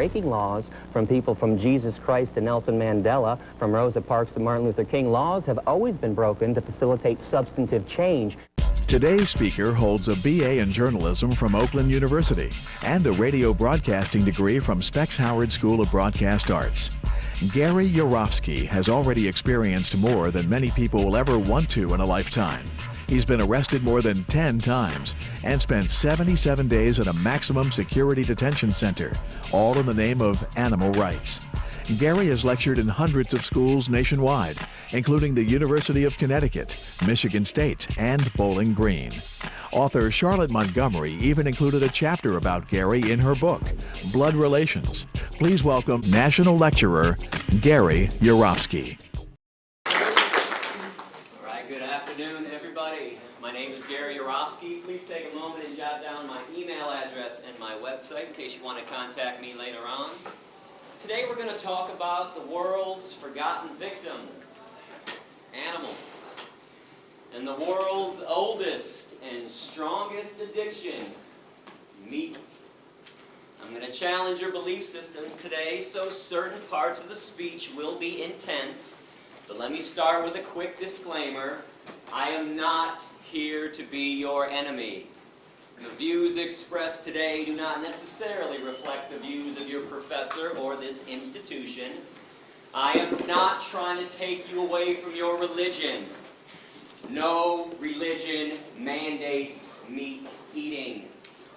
breaking laws, from people from Jesus Christ to Nelson Mandela, from Rosa Parks to Martin Luther King. Laws have always been broken to facilitate substantive change. Today's speaker holds a BA in journalism from Oakland University and a radio broadcasting degree from Specs Howard School of Broadcast Arts. Gary Yourofsky has already experienced more than many people will ever want to in a lifetime. He's been arrested more than 10 times and spent 77 days in a maximum security detention center, all in the name of animal rights. Gary has lectured in hundreds of schools nationwide, including the University of Connecticut, Michigan State, and Bowling Green. Author Charlotte Montgomery even included a chapter about Gary in her book, Blood Relations. Please welcome National Lecturer Gary Yourofsky. All right, good afternoon, everybody. My name is Gary Yourofsky. Please take a moment and jot down my email address and my website in case you want to contact me later on. Today we're going to talk about the world's forgotten victims, animals, and the world's oldest and strongest addiction, meat. I'm going to challenge your belief systems today, so certain parts of the speech will be intense. But let me start with a quick disclaimer. I am not here to be your enemy. The views expressed today do not necessarily reflect the views of your professor or this institution. I am not trying to take you away from your religion. No religion mandates meat eating.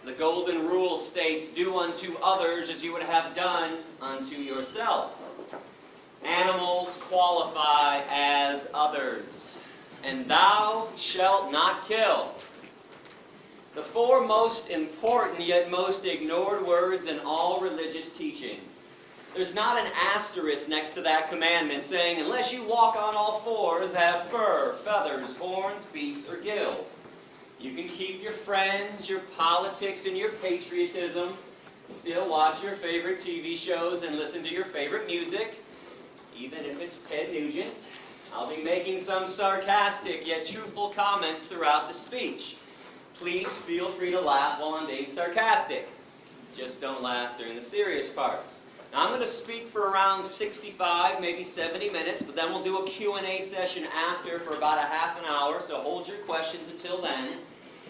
The golden rule states, do unto others as you would have done unto yourself. Animals qualify as others. And thou shalt not kill. The four most important yet most ignored words in all religious teachings. There's not an asterisk next to that commandment saying, unless you walk on all fours, have fur, feathers, horns, beaks, or gills. You can keep your friends, your politics, and your patriotism, still watch your favorite TV shows and listen to your favorite music, even if it's Ted Nugent. I'll be making some sarcastic yet truthful comments throughout the speech. Please feel free to laugh while I'm being sarcastic. Just don't laugh during the serious parts. Now, I'm going to speak for around 65, maybe 70 minutes, but then we'll do a Q&A session after for about a half an hour, so hold your questions until then.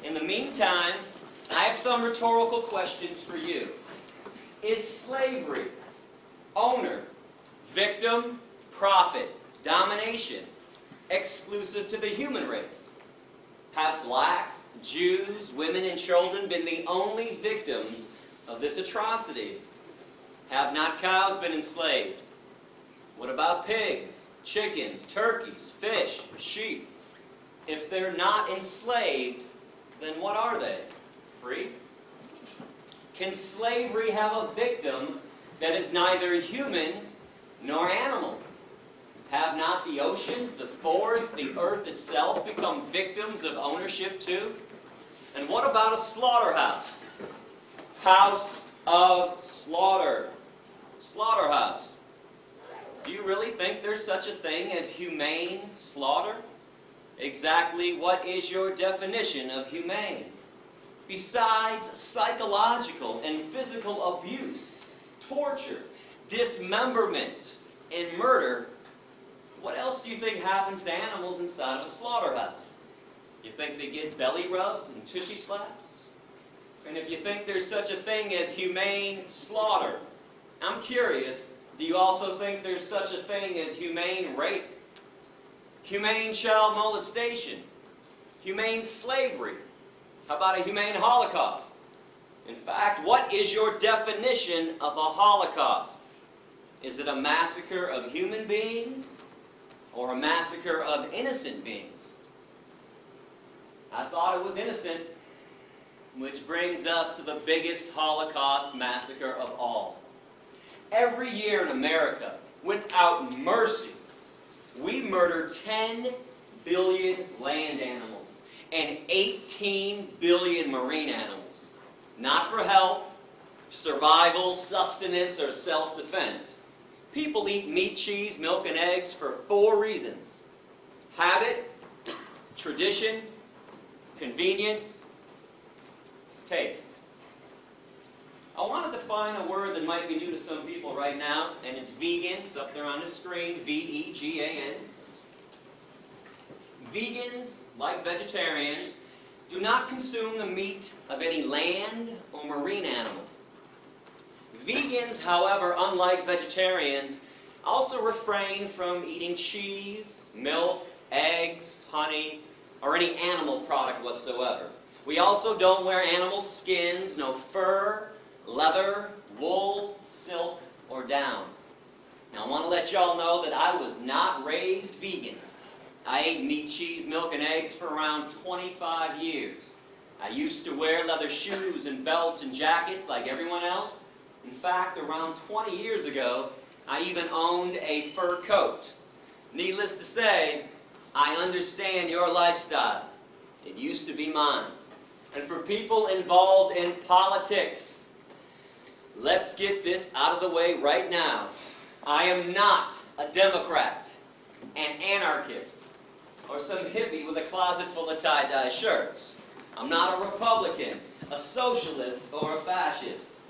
In the meantime, I have some rhetorical questions for you. Is slavery, owner, victim, profit, domination, exclusive to the human race? Have blacks, Jews, women, and children been the only victims of this atrocity? Have not cows been enslaved? What about pigs, chickens, turkeys, fish, sheep? If they're not enslaved, then what are they? Free? Can slavery have a victim that is neither human nor animal? Have not the oceans, the forests, the earth itself become victims of ownership too? And what about a slaughterhouse? House of slaughter. Slaughterhouse. Do you really think there's such a thing as humane slaughter? Exactly what is your definition of humane? Besides psychological and physical abuse, torture, dismemberment, and murder, what else do you think happens to animals inside of a slaughterhouse? You think they get belly rubs and tushy slaps? And if you think there's such a thing as humane slaughter, I'm curious, do you also think there's such a thing as humane rape? Humane child molestation? Humane slavery? How about a humane Holocaust? In fact, what is your definition of a Holocaust? Is it a massacre of human beings or a massacre of innocent beings? I thought it was innocent, which brings us to the biggest Holocaust massacre of all. Every year in America, without mercy, we murder 10 billion land animals and 18 billion marine animals. Not for health, survival, sustenance, or self-defense. People eat meat, cheese, milk, and eggs for 4 reasons: habit, tradition, convenience, taste. I want to define a word that might be new to some people right now, and it's vegan. It's up there on the screen, V-E-G-A-N. Vegans, like vegetarians, do not consume the meat of any land or marine animal. Vegans, however, unlike vegetarians, also refrain from eating cheese, milk, eggs, honey, or any animal product whatsoever. We also don't wear animal skins, no fur, leather, wool, silk, or down. Now I want to let y'all know that I was not raised vegan. I ate meat, cheese, milk, and eggs for around 25 years. I used to wear leather shoes and belts and jackets like everyone else. In fact, around 20 years ago, I even owned a fur coat. Needless to say, I understand your lifestyle. It used to be mine. And for people involved in politics, let's get this out of the way right now. I am not a Democrat, an anarchist, or some hippie with a closet full of tie-dye shirts. I'm not a Republican, a socialist, or a fascist.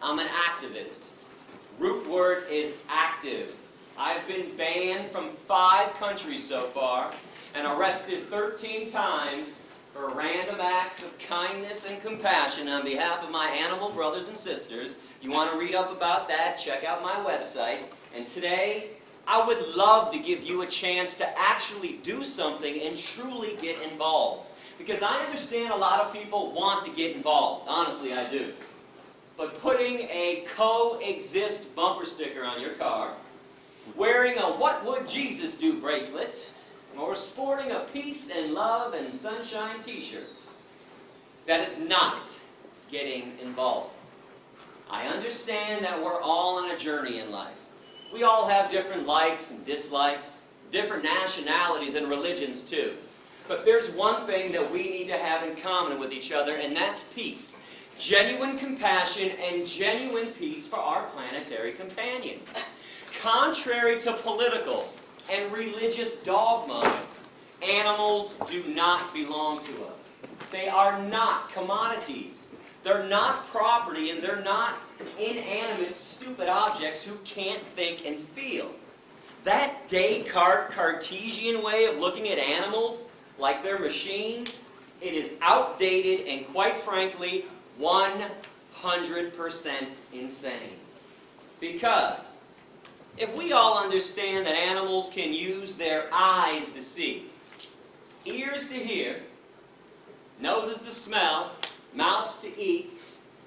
I'm an activist. Root word is active. I've been banned from 5 countries so far and arrested 13 times for random acts of kindness and compassion on behalf of my animal brothers and sisters. If you want to read up about that, check out my website. And today, I would love to give you a chance to actually do something and truly get involved. Because I understand a lot of people want to get involved. Honestly, I do. But putting a coexist bumper sticker on your car, wearing a "What Would Jesus Do" bracelet, or sporting a peace and love and sunshine t-shirt, that is not getting involved. I understand that we're all on a journey in life. We all have different likes and dislikes, different nationalities and religions too. But there's one thing that we need to have in common with each other, and that's peace. Genuine compassion and genuine peace for our planetary companions. Contrary to political and religious dogma, animals do not belong to us. They are not commodities. They're not property, and they're not inanimate, stupid objects who can't think and feel. That Descartes Cartesian way of looking at animals like they're machines, it is outdated and, quite frankly, 100% insane. Because if we all understand that animals can use their eyes to see, ears to hear, noses to smell, mouths to eat,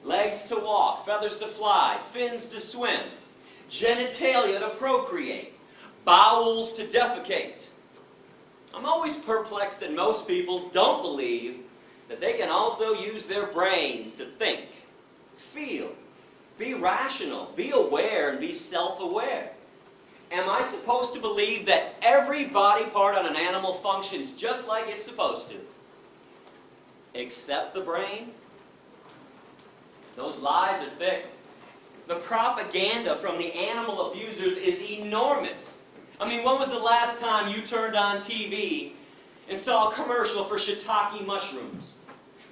legs to walk, feathers to fly, fins to swim, genitalia to procreate, bowels to defecate, I'm always perplexed that most people don't believe that they can also use their brains to think, feel, be rational, be aware, and be self-aware. Am I supposed to believe that every body part on an animal functions just like it's supposed to? Except the brain? Those lies are thick. The propaganda from the animal abusers is enormous. I mean, when was the last time you turned on TV and saw a commercial for shiitake mushrooms?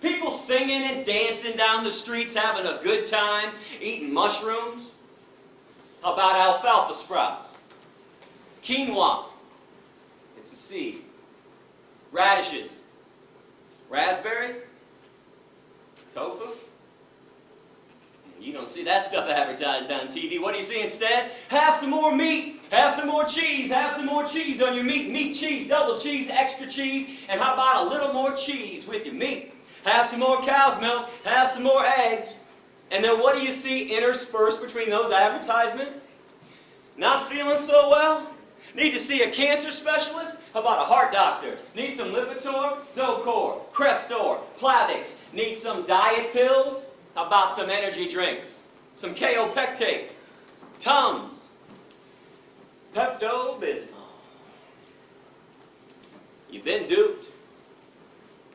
People singing and dancing down the streets, having a good time, eating mushrooms. How about alfalfa sprouts? Quinoa. It's a seed. Radishes. Raspberries. Tofu. You don't see that stuff advertised on TV. What do you see instead? Have some more meat. Have some more cheese. Have some more cheese on your meat. Meat, cheese, double cheese, extra cheese. And how about a little more cheese with your meat? Have some more cow's milk. Have some more eggs. And then what do you see interspersed between those advertisements? Not feeling so well? Need to see a cancer specialist? How about a heart doctor? Need some Lipitor, Zocor, Crestor, Plavix? Need some diet pills? How about some energy drinks? Some Kaopectate, Tums, Pepto-Bismol. You've been duped.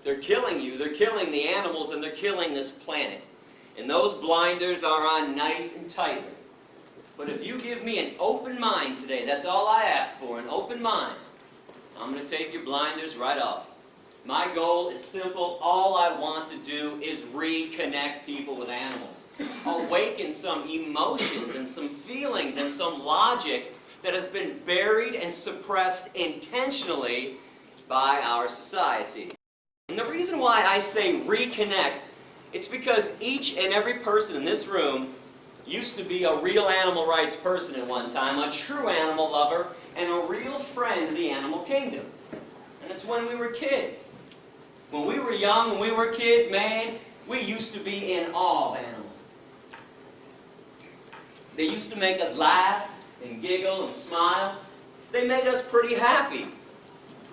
They're killing you, they're killing the animals, and they're killing this planet. And those blinders are on nice and tightly. But if you give me an open mind today, that's all I ask for, an open mind, I'm going to take your blinders right off. My goal is simple. All I want to do is reconnect people with animals. Awaken some emotions and some feelings and some logic that has been buried and suppressed intentionally by our society. And the reason why I say reconnect, it's because each and every person in this room used to be a real animal rights person at one time, a true animal lover, and a real friend of the animal kingdom. And it's when we were kids. When we were young, when we were kids, man, we used to be in awe of animals. They used to make us laugh and giggle and smile. They made us pretty happy.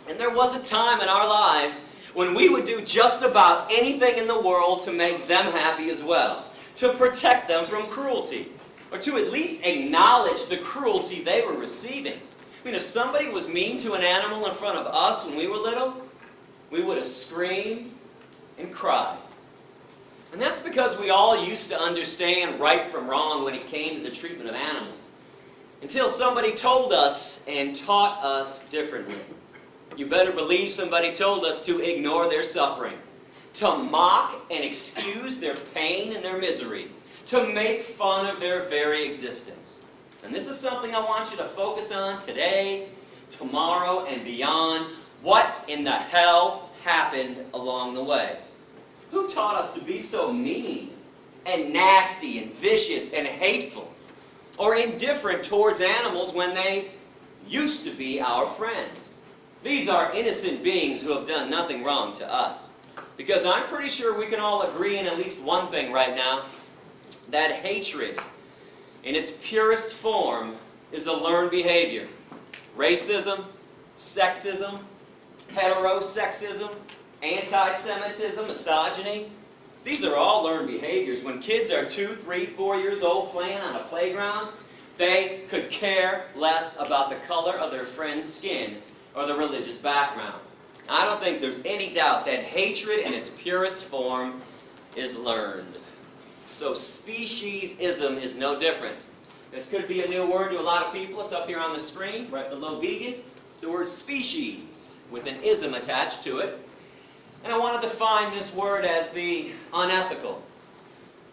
And there was a time in our lives when we would do just about anything in the world to make them happy as well, to protect them from cruelty, or to at least acknowledge the cruelty they were receiving. I mean, if somebody was mean to an animal in front of us when we were little, we would have screamed and cried. And that's because we all used to understand right from wrong when it came to the treatment of animals, until somebody told us and taught us differently. You better believe somebody told us to ignore their suffering, to mock and excuse their pain and their misery, to make fun of their very existence. And this is something I want you to focus on today, tomorrow, and beyond. What in the hell happened along the way? Who taught us to be so mean and nasty and vicious and hateful, or indifferent towards animals when they used to be our friends? These are innocent beings who have done nothing wrong to us. Because I'm pretty sure we can all agree in at least one thing right now, that hatred in its purest form is a learned behavior. Racism, sexism, heterosexism, anti-Semitism, misogyny, these are all learned behaviors. When kids are 2, 3, 4 years old playing on a playground, they could care less about the color of their friend's skin or the religious background. I don't think there's any doubt that hatred in its purest form is learned. So speciesism is no different. This could be a new word to a lot of people. It's up here on the screen, right below vegan. It's the word species, with an ism attached to it. And I want to define this word as the unethical,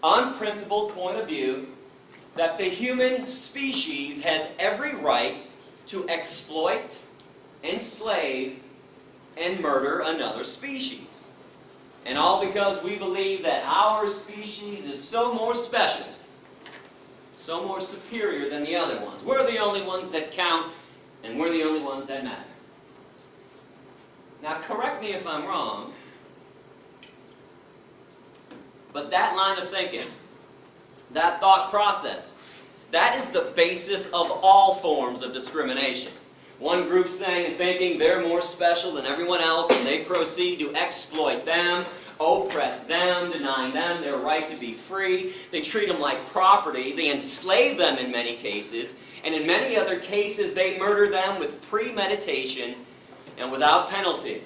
unprincipled point of view that the human species has every right to exploit, enslave, and murder another species. And all because we believe that our species is so more special, so more superior than the other ones. We're the only ones that count, and we're the only ones that matter. Now, correct me if I'm wrong, but that line of thinking, that thought process, that is the basis of all forms of discrimination. One group saying and thinking they're more special than everyone else, and they proceed to exploit them, oppress them, denying them their right to be free. They treat them like property. They enslave them in many cases, and in many other cases they murder them with premeditation and without penalty.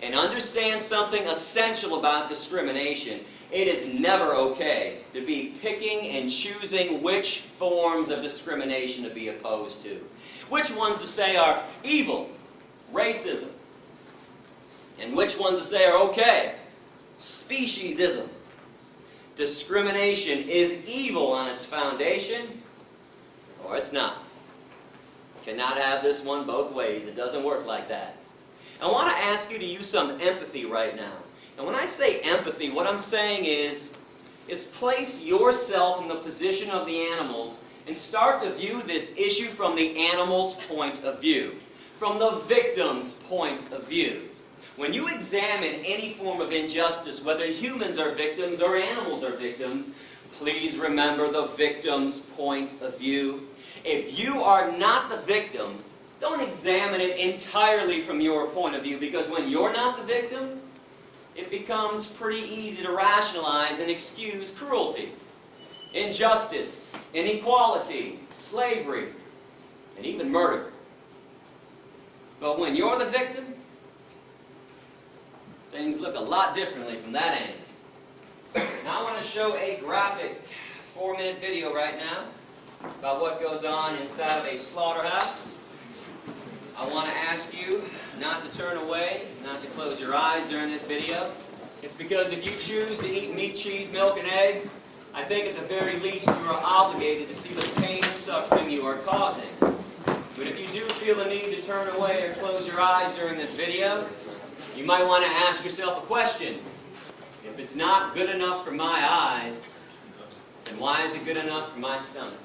And understand something essential about discrimination. It is never okay to be picking and choosing which forms of discrimination to be opposed to. Which ones to say are evil, racism, and which ones to say are okay, speciesism. Discrimination is evil on its foundation, or it's not. You cannot have this one both ways. It doesn't work like that. I want to ask you to use some empathy right now. And when I say empathy, what I'm saying is place yourself in the position of the animals and start to view this issue from the animal's point of view, from the victim's point of view. When you examine any form of injustice, whether humans are victims or animals are victims, please remember the victim's point of view. If you are not the victim, don't examine it entirely from your point of view, because when you're not the victim, it becomes pretty easy to rationalize and excuse cruelty, injustice, inequality, slavery, and even murder. But when you're the victim, things look a lot differently from that angle. Now I want to show a graphic 4-minute video right now about what goes on inside of a slaughterhouse. I want to ask you not to turn away, not to close your eyes during this video. It's because if you choose to eat meat, cheese, milk, and eggs, I think at the very least you are obligated to see the pain and suffering you are causing. But if you do feel the need to turn away or close your eyes during this video, you might want to ask yourself a question. If it's not good enough for my eyes, then why is it good enough for my stomach?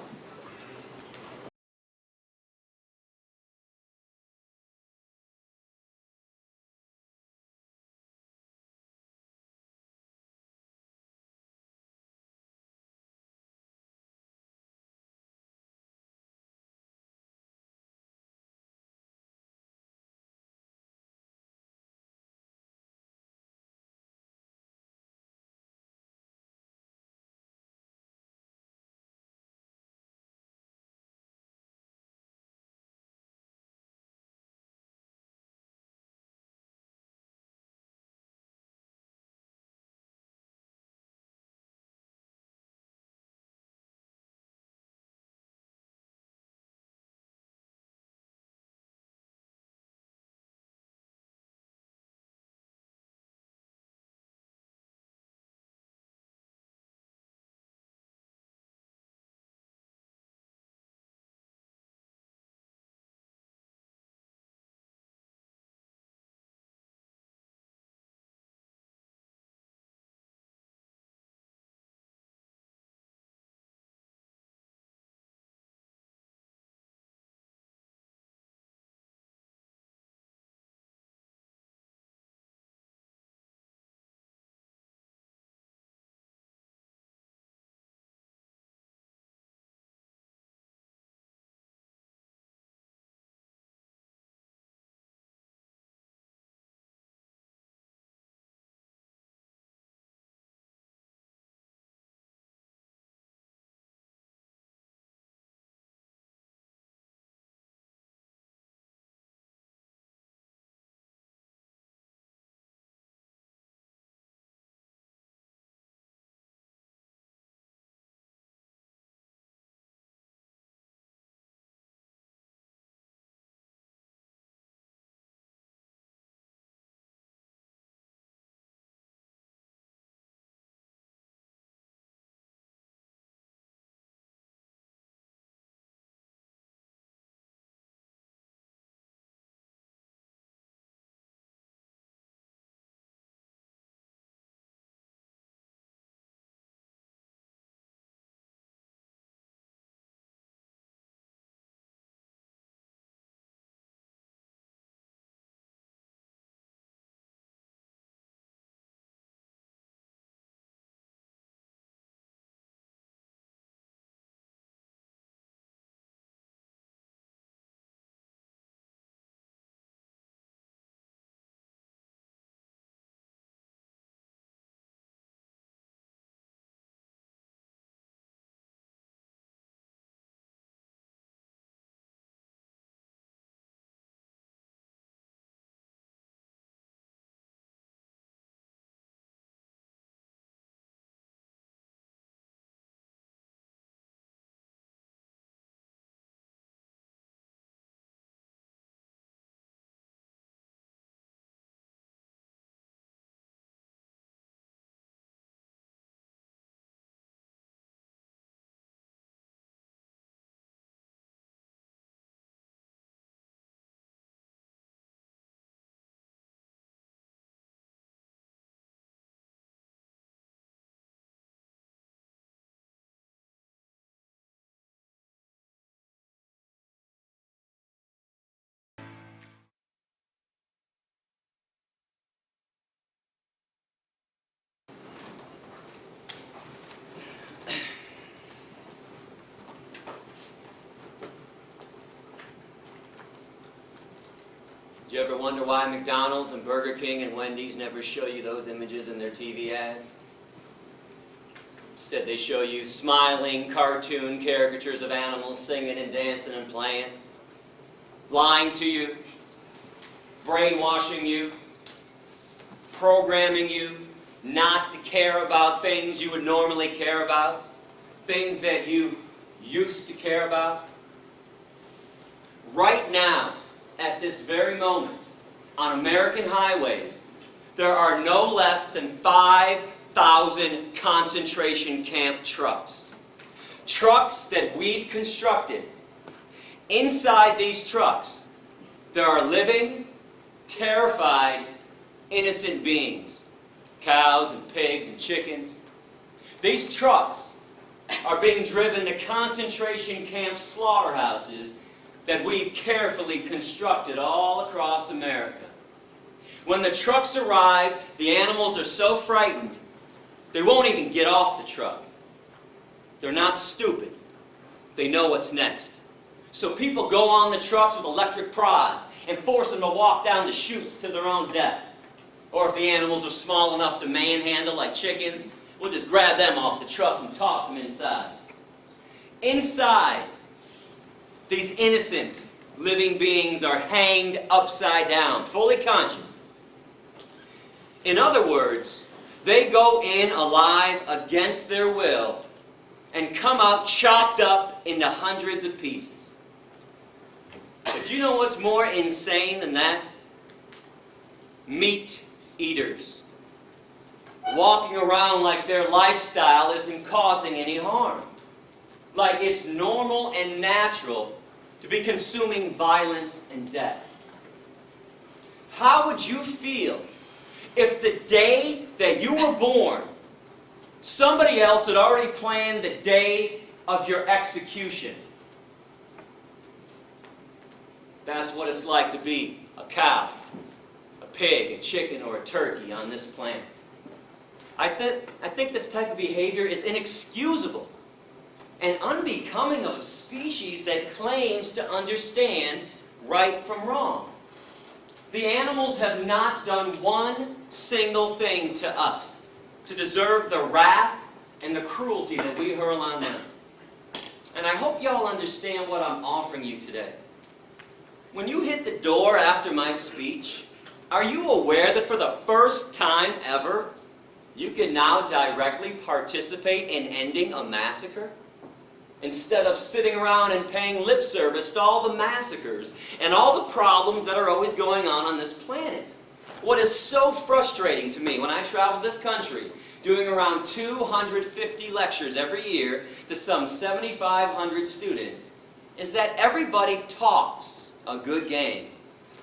Do you ever wonder why McDonald's and Burger King and Wendy's never show you those images in their TV ads? Instead, they show you smiling cartoon caricatures of animals singing and dancing and playing, lying to you, brainwashing you, programming you not to care about things you would normally care about, things that you used to care about. Right now, at this very moment, on American highways, there are no less than 5,000 concentration camp trucks. Trucks that we've constructed. Inside these trucks, there are living, terrified, innocent beings. Cows and pigs and chickens. These trucks are being driven to concentration camp slaughterhouses that we've carefully constructed all across America. When the trucks arrive, the animals are so frightened, they won't even get off the truck. They're not stupid. They know what's next. So people go on the trucks with electric prods and force them to walk down the chutes to their own death. Or if the animals are small enough to manhandle like chickens, we'll just grab them off the trucks and toss them inside. Inside, these innocent living beings are hanged upside down, fully conscious. In other words, they go in alive against their will and come out chopped up into hundreds of pieces. But you know what's more insane than that? Meat eaters. Walking around like their lifestyle isn't causing any harm. Like it's normal and natural to be consuming violence and death. How would you feel if the day that you were born, somebody else had already planned the day of your execution? That's what it's like to be a cow, a pig, a chicken, or a turkey on this planet. I think this type of behavior is inexcusable and unbecoming of a species that claims to understand right from wrong. The animals have not done one single thing to us to deserve the wrath and the cruelty that we hurl on them. And I hope y'all understand what I'm offering you today. When you hit the door after my speech, are you aware that for the first time ever, you can now directly participate in ending a massacre? Instead of sitting around and paying lip service to all the massacres and all the problems that are always going on this planet. What is so frustrating to me when I travel this country, doing around 250 lectures every year to some 7,500 students, is that everybody talks a good game.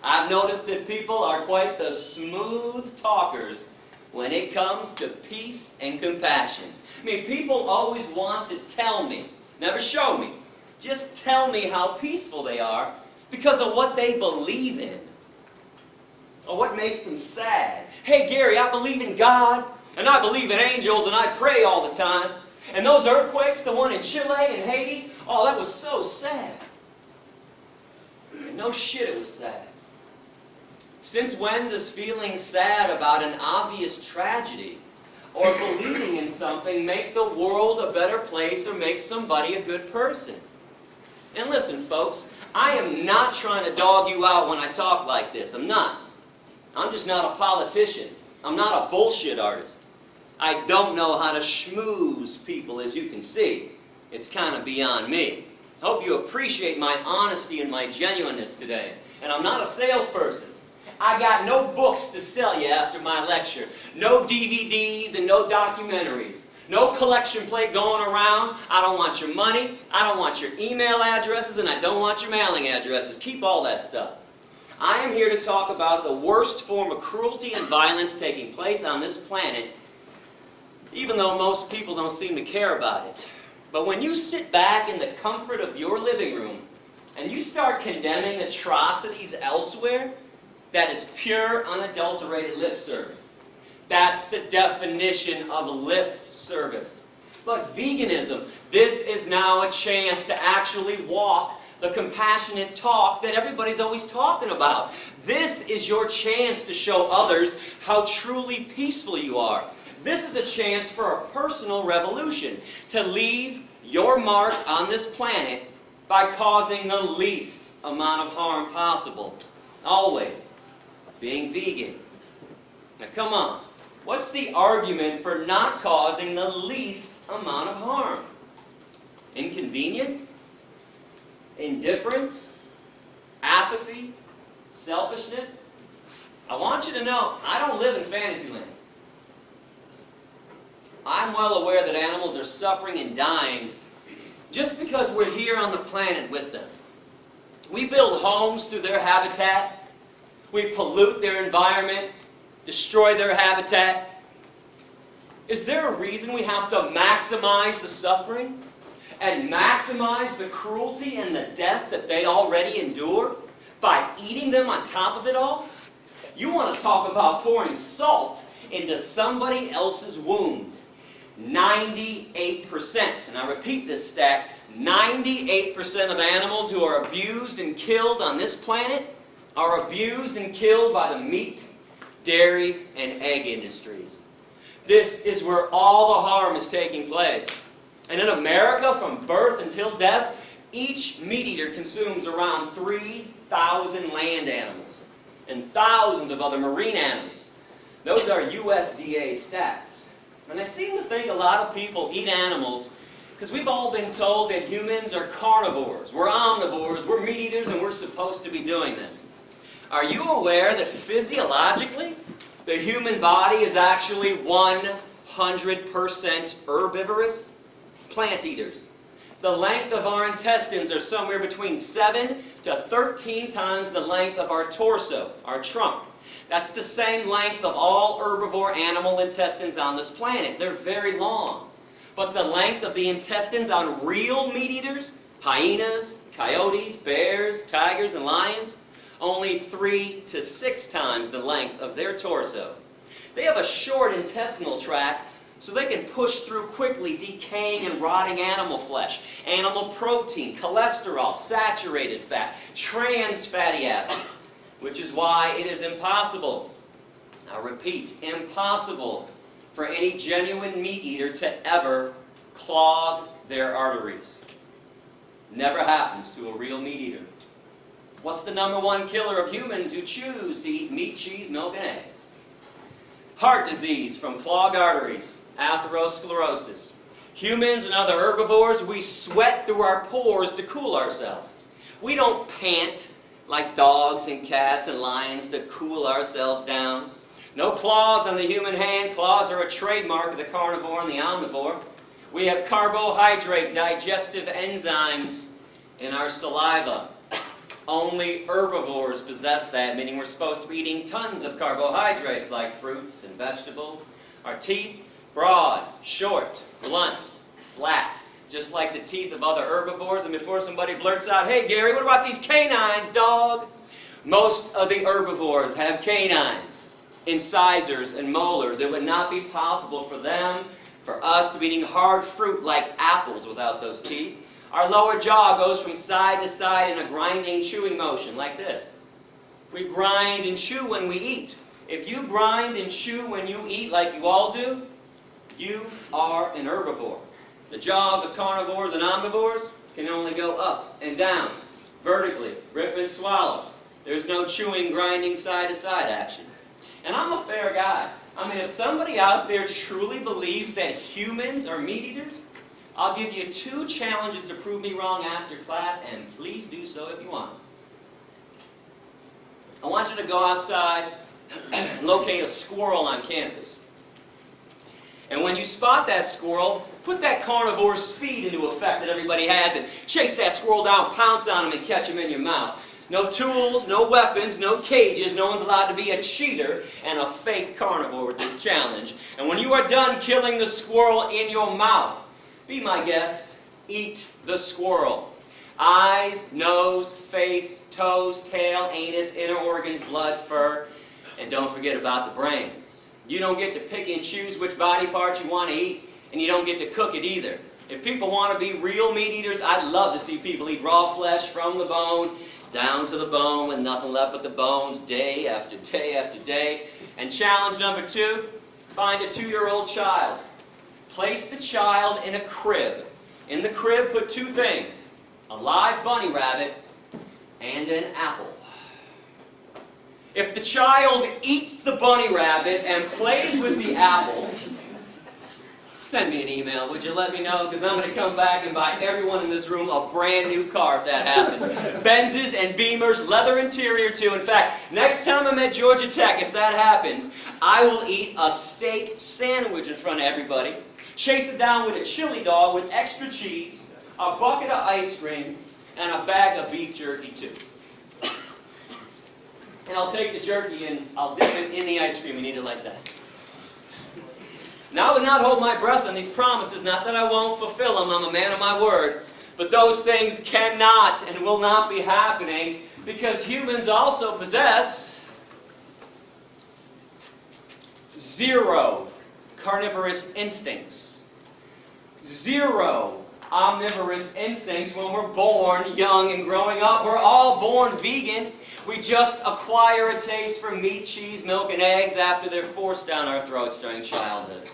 I've noticed that people are quite the smooth talkers when it comes to peace and compassion. I mean, people always want to tell me, never show me, just tell me how peaceful they are because of what they believe in or what makes them sad. Hey Gary, I believe in God and I believe in angels and I pray all the time. And those earthquakes, the one in Chile and Haiti, oh, that was so sad. No shit, it was sad. Since when does feeling sad about an obvious tragedy or believing in something make the world a better place or make somebody a good person? And listen, folks, I am not trying to dog you out when I talk like this. I'm not. I'm just not a politician. I'm not a bullshit artist. I don't know how to schmooze people, as you can see. It's kind of beyond me. I hope you appreciate my honesty and my genuineness today. And I'm not a salesperson. I got no books to sell you after my lecture. No DVDs and no documentaries. No collection plate going around. I don't want your money. I don't want your email addresses, and I don't want your mailing addresses. Keep all that stuff. I am here to talk about the worst form of cruelty and violence taking place on this planet, even though most people don't seem to care about it. But when you sit back in the comfort of your living room and you start condemning atrocities elsewhere, that is pure, unadulterated lip service. That's the definition of lip service. But veganism, this is now a chance to actually walk the compassionate talk that everybody's always talking about. This is your chance to show others how truly peaceful you are. This is a chance for a personal revolution, to leave your mark on this planet by causing the least amount of harm possible. Always. Being vegan. Now come on. What's the argument for not causing the least amount of harm? Inconvenience? Indifference? Apathy? selfishness. I want you to know, I don't live in Fantasyland. I'm well aware that animals are suffering and dying just because we're here on the planet with them. We build homes through their habitat. We pollute their environment, destroy their habitat. Is there a reason we have to maximize the suffering and maximize the cruelty and the death that they already endure by eating them on top of it all? You want to talk about pouring salt into somebody else's wound. 98%, and I repeat this stat, 98% of animals who are abused and killed on this planet are abused and killed by the meat, dairy, and egg industries. This is where all the harm is taking place. And in America, from birth until death, each meat eater consumes around 3,000 land animals and thousands of other marine animals. Those are USDA stats. And I seem to think a lot of people eat animals because we've all been told that humans are carnivores, we're omnivores, we're meat eaters, and we're supposed to be doing this. Are you aware that physiologically, the human body is actually 100% herbivorous? Plant eaters. The length of our intestines are somewhere between 7 to 13 times the length of our torso, our trunk. That's the same length of all herbivore animal intestines on this planet. They're very long. But the length of the intestines on real meat eaters, hyenas, coyotes, bears, tigers, and lions, only 3 to 6 times the length of their torso. They have a short intestinal tract so they can push through quickly decaying and rotting animal flesh, animal protein, cholesterol, saturated fat, trans fatty acids, which is why it is impossible, I repeat, impossible for any genuine meat eater to ever clog their arteries. Never happens to a real meat eater. What's the #1 killer of humans who choose to eat meat, cheese, milk, and egg? Heart disease from clogged arteries, atherosclerosis. Humans and other herbivores, we sweat through our pores to cool ourselves. We don't pant like dogs and cats and lions to cool ourselves down. No claws on the human hand. Claws are a trademark of the carnivore and the omnivore. We have carbohydrate digestive enzymes in our saliva. Only herbivores possess that, meaning we're supposed to be eating tons of carbohydrates like fruits and vegetables. Our teeth, broad, short, blunt, flat, just like the teeth of other herbivores. And before somebody blurts out, "Hey Gary, what about these canines, dog?" Most of the herbivores have canines, incisors, and molars. It would not be possible for us to be eating hard fruit like apples without those teeth. Our lower jaw goes from side to side in a grinding, chewing motion like this. We grind and chew when we eat. If you grind and chew when you eat like you all do, you are an herbivore. The jaws of carnivores and omnivores can only go up and down, vertically, rip and swallow. There's no chewing, grinding, side-to-side action. And I'm a fair guy. I mean, if somebody out there truly believes that humans are meat eaters, I'll give you 2 challenges to prove me wrong after class, and please do so if you want. I want you to go outside and locate a squirrel on campus. And when you spot that squirrel, put that carnivore speed into effect that everybody has and chase that squirrel down, pounce on him, and catch him in your mouth. No tools, no weapons, no cages. No one's allowed to be a cheater and a fake carnivore with this challenge. And when you are done killing the squirrel in your mouth, be my guest, eat the squirrel. Eyes, nose, face, toes, tail, anus, inner organs, blood, fur, and don't forget about the brains. You don't get to pick and choose which body parts you want to eat, and you don't get to cook it either. If people want to be real meat eaters, I'd love to see people eat raw flesh from the bone, down to the bone with nothing left but the bones, day after day after day. And challenge #2, find a 2-year-old child. Place the child in a crib. In the crib, put 2 things: a live bunny rabbit and an apple. If the child eats the bunny rabbit and plays with the apple, send me an email, would you? Let me know, because I'm going to come back and buy everyone in this room a brand new car if that happens. Benzes and Beamers, leather interior too. In fact, next time I'm at Georgia Tech, if that happens, I will eat a steak sandwich in front of everybody, chase it down with a chili dog with extra cheese, a bucket of ice cream, and a bag of beef jerky too. And I'll take the jerky and I'll dip it in the ice cream and eat it like that. Now I would not hold my breath on these promises, not that I won't fulfill them, I'm a man of my word, but those things cannot and will not be happening because humans also possess 0 carnivorous instincts. 0 omnivorous instincts when we're born young and growing up. We're all born vegan. We just acquire a taste for meat, cheese, milk, and eggs after they're forced down our throats during childhood.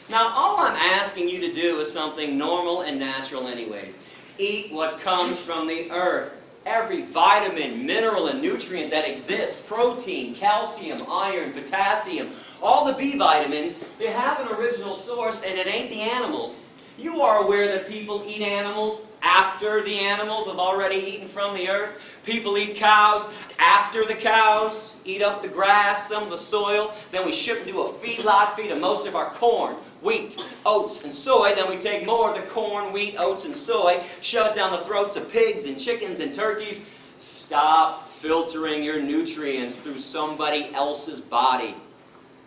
Now, all I'm asking you to do is something normal and natural anyways. Eat what comes from the earth. Every vitamin, mineral, and nutrient that exists, protein, calcium, iron, potassium, all the B vitamins, they have an original source, and it ain't the animals. You are aware that people eat animals after the animals have already eaten from the earth. People eat cows after the cows eat up the grass, some of the soil. Then we ship them to a feedlot, feed them most of our corn, wheat, oats, and soy. Then we take more of the corn, wheat, oats, and soy, shove it down the throats of pigs and chickens and turkeys. Stop filtering your nutrients through somebody else's body.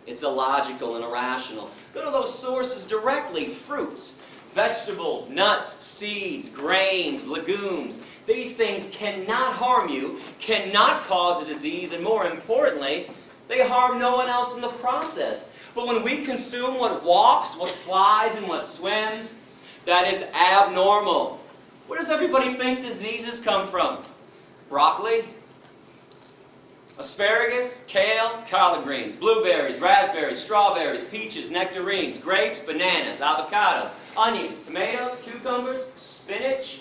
It's illogical and irrational. Go to those sources directly, fruits, vegetables, nuts, seeds, grains, legumes. These things cannot harm you, cannot cause a disease, and more importantly, they harm no one else in the process. But when we consume what walks, what flies, and what swims, that is abnormal. Where does everybody think diseases come from? Broccoli? Asparagus, kale, collard greens, blueberries, raspberries, strawberries, peaches, nectarines, grapes, bananas, avocados, onions, tomatoes, cucumbers, spinach.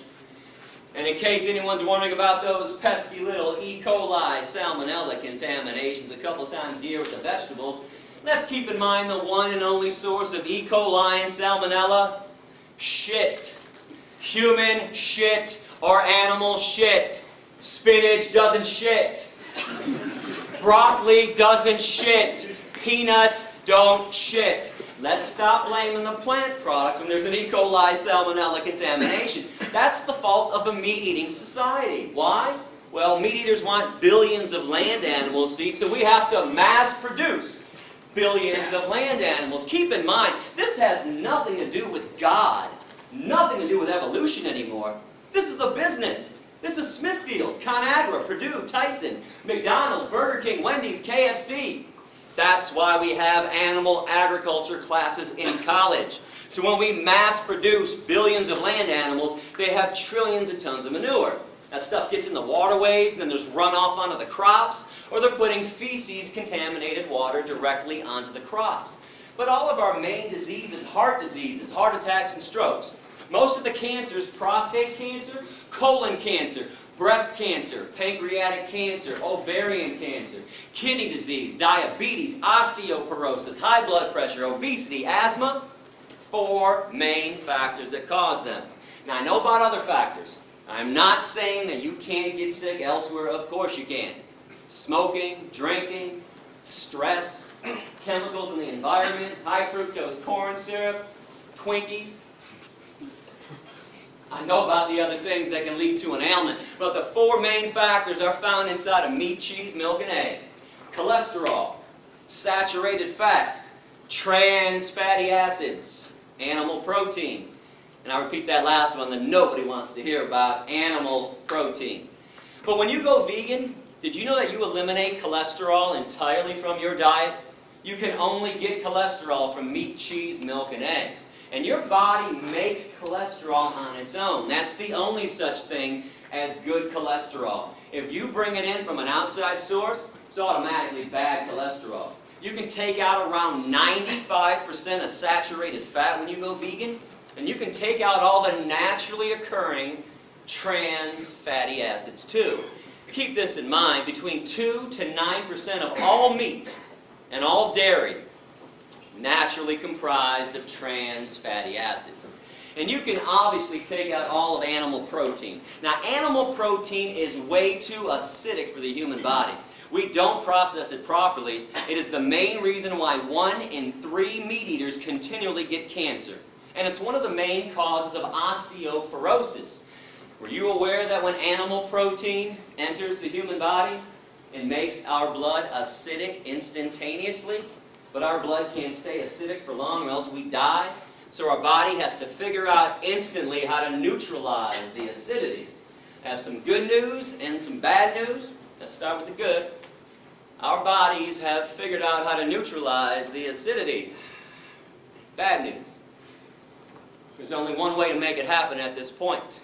And in case anyone's wondering about those pesky little E. coli salmonella contaminations a couple times a year with the vegetables, let's keep in mind the one and only source of E. coli and salmonella: shit. Human shit or animal shit. Spinach doesn't shit. Broccoli doesn't shit. Peanuts don't shit. Let's stop blaming the plant products when there's an E. coli salmonella contamination. That's the fault of a meat-eating society. Why? Well, meat eaters want billions of land animals to eat, so we have to mass produce billions of land animals. Keep in mind, this has nothing to do with God, nothing to do with evolution anymore. This is a business. This is Smithfield, ConAgra, Purdue, Tyson, McDonald's, Burger King, Wendy's, KFC. That's why we have animal agriculture classes in college. So when we mass produce billions of land animals, they have trillions of tons of manure. That stuff gets in the waterways, and then there's runoff onto the crops, or they're putting feces, contaminated water, directly onto the crops. But all of our main diseases, heart attacks, and strokes. Most of the cancers, prostate cancer, colon cancer, breast cancer, pancreatic cancer, ovarian cancer, kidney disease, diabetes, osteoporosis, high blood pressure, obesity, asthma, 4 main factors that cause them. Now, I know about other factors. I'm not saying that you can't get sick elsewhere. Of course you can. Smoking, drinking, stress, chemicals in the environment, high fructose corn syrup, Twinkies. I know about the other things that can lead to an ailment, but the 4 main factors are found inside of meat, cheese, milk, and eggs. Cholesterol, saturated fat, trans fatty acids, animal protein. And I repeat that last one that nobody wants to hear about, animal protein. But when you go vegan, did you know that you eliminate cholesterol entirely from your diet? You can only get cholesterol from meat, cheese, milk, and eggs. And your body makes cholesterol on its own. That's the only such thing as good cholesterol. If you bring it in from an outside source, it's automatically bad cholesterol. You can take out around 95% of saturated fat when you go vegan, and you can take out all the naturally occurring trans fatty acids too. Keep this in mind, between 2 to 9% of all meat and all dairy naturally comprised of trans fatty acids. And you can obviously take out all of animal protein. Now, animal protein is way too acidic for the human body. We don't process it properly. It is the main reason why 1 in 3 meat eaters continually get cancer. And it's one of the main causes of osteoporosis. Were you aware that when animal protein enters the human body, it makes our blood acidic instantaneously? But our blood can't stay acidic for long or else we die. So our body has to figure out instantly how to neutralize the acidity. I have some good news and some bad news. Let's start with the good. Our bodies have figured out how to neutralize the acidity. Bad news. There's only one way to make it happen at this point.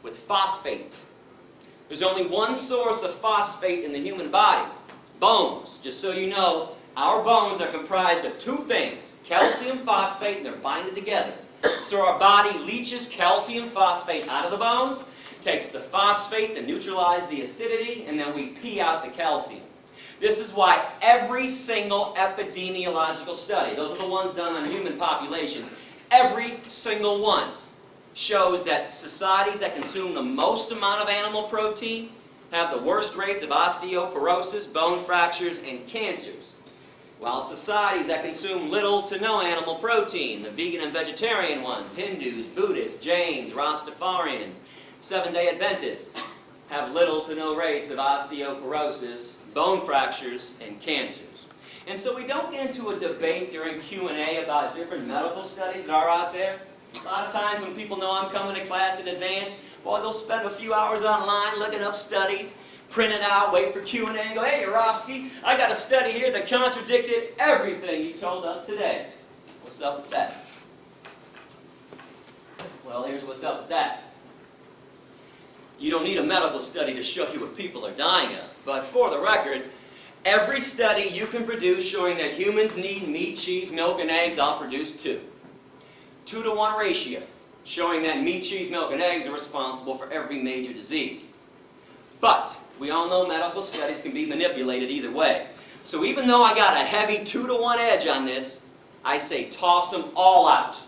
With phosphate. There's only one source of phosphate in the human body. Bones. Just so you know, our bones are comprised of 2 things. Calcium phosphate, and they're binded together. So our body leaches calcium phosphate out of the bones, takes the phosphate to neutralize the acidity, and then we pee out the calcium. This is why every single epidemiological study, those are the ones done on human populations, every single one shows that societies that consume the most amount of animal protein have the worst rates of osteoporosis, bone fractures, and cancers. While societies that consume little to no animal protein, the vegan and vegetarian ones, Hindus, Buddhists, Jains, Rastafarians, Seventh-day Adventists, have little to no rates of osteoporosis, bone fractures, and cancers. And so we don't get into a debate during Q&A about different medical studies that are out there. A lot of times when people know I'm coming to class in advance, boy, they'll spend a few hours online looking up studies, print it out, wait for Q&A, and go, "Hey, Yourofsky, I got a study here that contradicted everything you told us today." What's up with that? Well, here's what's up with that. You don't need a medical study to show you what people are dying of. But for the record, every study you can produce showing that humans need meat, cheese, milk, and eggs, I'll produce 2. 2-to-1 ratio, showing that meat, cheese, milk, and eggs are responsible for every major disease. But we all know medical studies can be manipulated either way. So even though I got a heavy 2-to-1 edge on this, I say toss them all out,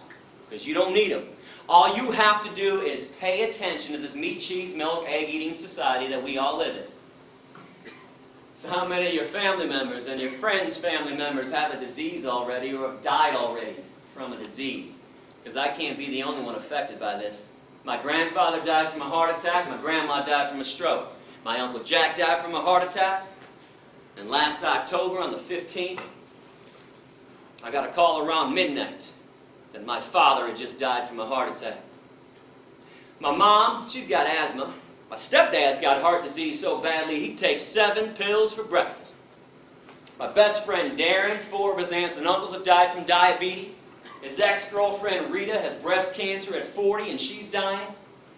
because you don't need them. All you have to do is pay attention to this meat, cheese, milk, egg-eating society that we all live in. So how many of your family members and your friends' family members have a disease already or have died already from a disease? Because I can't be the only one affected by this. My grandfather died from a heart attack. My grandma died from a stroke. My Uncle Jack died from a heart attack. And last October, on the 15th, I got a call around midnight that my father had just died from a heart attack. My mom, she's got asthma. My stepdad's got heart disease so badly he takes 7 pills for breakfast. My best friend Darren, 4 of his aunts and uncles have died from diabetes. His ex-girlfriend Rita has breast cancer at 40 and she's dying.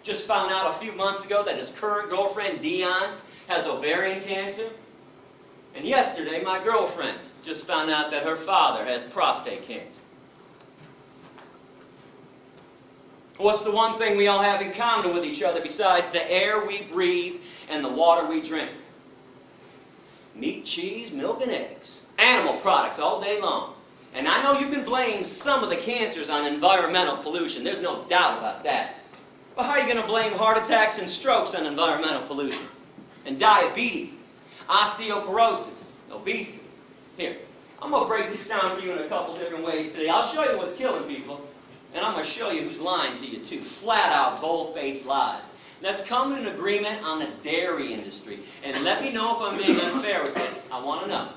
Just found out a few months ago that his current girlfriend Dion has ovarian cancer. And yesterday my girlfriend just found out that her father has prostate cancer. What's the one thing we all have in common with each other besides the air we breathe and the water we drink? Meat, cheese, milk, and eggs. Animal products all day long. And I know you can blame some of the cancers on environmental pollution. There's no doubt about that. But how are you going to blame heart attacks and strokes on environmental pollution? And diabetes, osteoporosis, obesity. Here, I'm going to break this down for you in a couple different ways today. I'll show you what's killing people. And I'm going to show you who's lying to you too. Flat out, bold-faced lies. Let's come to an agreement on the dairy industry. And let me know if I'm being unfair with this. I want to know.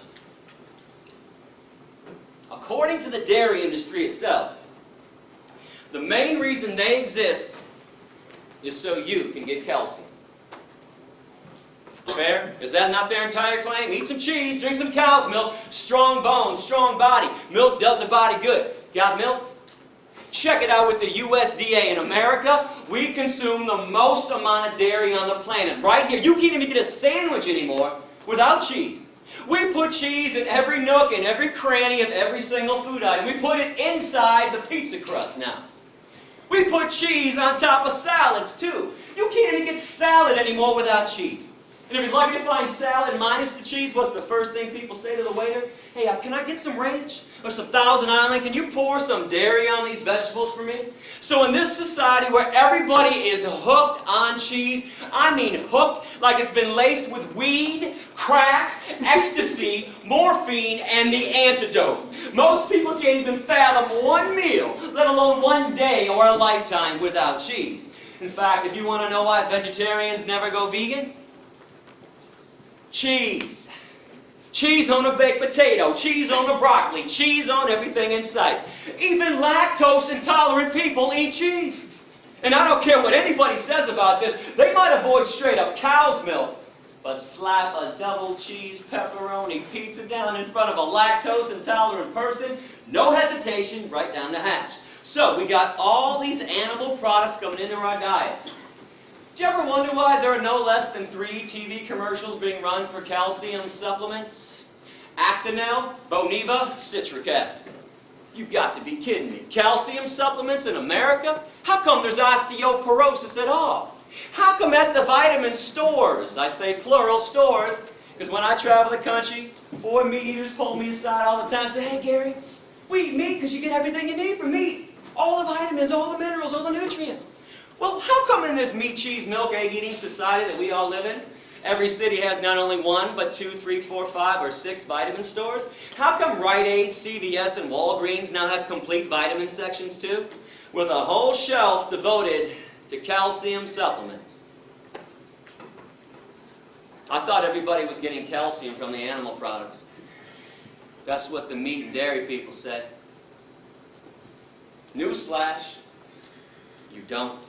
According to the dairy industry itself, the main reason they exist is so you can get calcium. Fair? Is that not their entire claim? Eat some cheese, drink some cow's milk, strong bones, strong body. Milk does a body good. Got milk? Check it out with the USDA. In America, we consume the most amount of dairy on the planet. Right here, you can't even get a sandwich anymore without cheese. We put cheese in every nook and every cranny of every single food item. We put it inside the pizza crust now. We put cheese on top of salads too. You can't even get salad anymore without cheese. And if you're lucky to find salad minus the cheese, what's the first thing people say to the waiter? Hey, can I get some ranch? Or some Thousand Island? Can you pour some dairy on these vegetables for me? So in this society where everybody is hooked on cheese, I mean hooked like it's been laced with weed, crack, ecstasy, morphine, and the antidote. Most people can't even fathom one meal, let alone one day or a lifetime without cheese. In fact, if you want to know why vegetarians never go vegan, cheese. Cheese on a baked potato, cheese on the broccoli, cheese on everything in sight. Even lactose intolerant people eat cheese. And I don't care what anybody says about this, they might avoid straight up cow's milk, but slap a double cheese pepperoni pizza down in front of a lactose intolerant person, no hesitation, right down the hatch. So we got all these animal products coming into our diet. Do you ever wonder why there are no less than 3 TV commercials being run for calcium supplements? Actonel, Boniva, Citracap. You've got to be kidding me. Calcium supplements in America? How come there's osteoporosis at all? How come at the vitamin stores, I say plural stores, because when I travel the country, boy, meat eaters pull me aside all the time and say, hey Gary, we eat meat because you get everything you need from meat. All the vitamins, all the minerals, all the nutrients. Well, how come in this meat, cheese, milk, egg eating society that we all live in, every city has not only 1, but 2, 3, 4, 5, or 6 vitamin stores? How come Rite Aid, CVS, and Walgreens now have complete vitamin sections too? With a whole shelf devoted to calcium supplements. I thought everybody was getting calcium from the animal products. That's what the meat and dairy people said. Newsflash, you don't.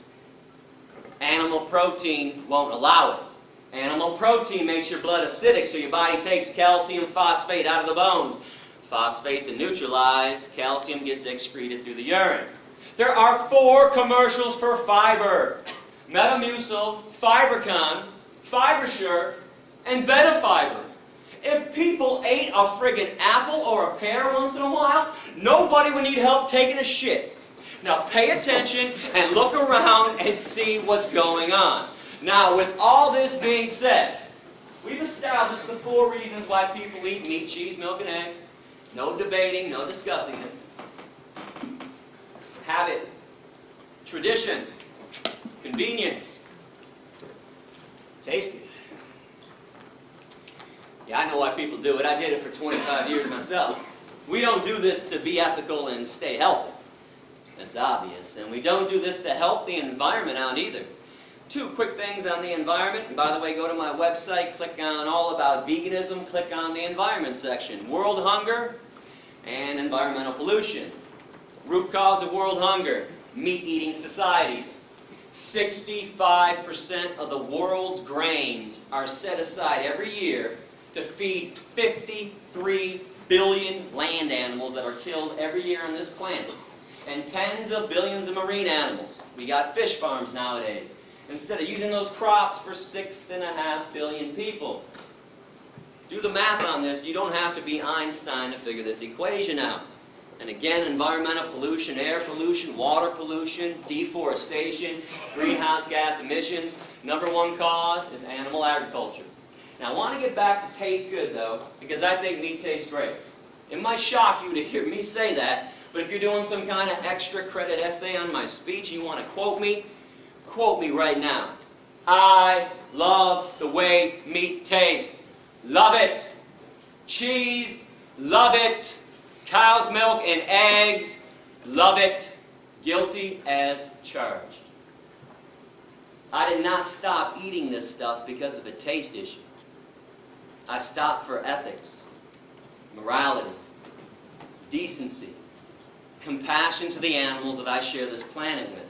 Animal protein won't allow it. Animal protein makes your blood acidic, so your body takes calcium phosphate out of the bones. Phosphate to neutralize, calcium gets excreted through the urine. There are 4 commercials for fiber. Metamucil, Fibercon, FiberSure, and Betafiber. If people ate a friggin' apple or a pear once in a while, nobody would need help taking a shit. Now pay attention and look around and see what's going on. Now with all this being said, we've established the 4 reasons why people eat meat, cheese, milk, and eggs. No debating, no discussing it. Habit, tradition, convenience, tasty. Yeah, I know why people do it. I did it for 25 years myself. We don't do this to be ethical and stay healthy. That's obvious. And we don't do this to help the environment out either. 2 quick things on the environment. And by the way, go to my website, click on All About Veganism, click on the Environment section. World hunger and environmental pollution. Root cause of world hunger, meat-eating societies. 65% of the world's grains are set aside every year to feed 53 billion land animals that are killed every year on this planet. And tens of billions of marine animals. We got fish farms nowadays. Instead of using those crops for 6.5 billion people. Do the math on this. You don't have to be Einstein to figure this equation out. And again, environmental pollution, air pollution, water pollution, deforestation, greenhouse gas emissions. #1 cause is animal agriculture. Now I want to get back to taste good though, because I think meat tastes great. It might shock you to hear me say that, but if you're doing some kind of extra credit essay on my speech and you want to quote me right now. I love the way meat tastes. Love it. Cheese, love it. Cow's milk and eggs, love it. Guilty as charged. I did not stop eating this stuff because of a taste issue. I stopped for ethics, morality, decency, compassion to the animals that I share this planet with.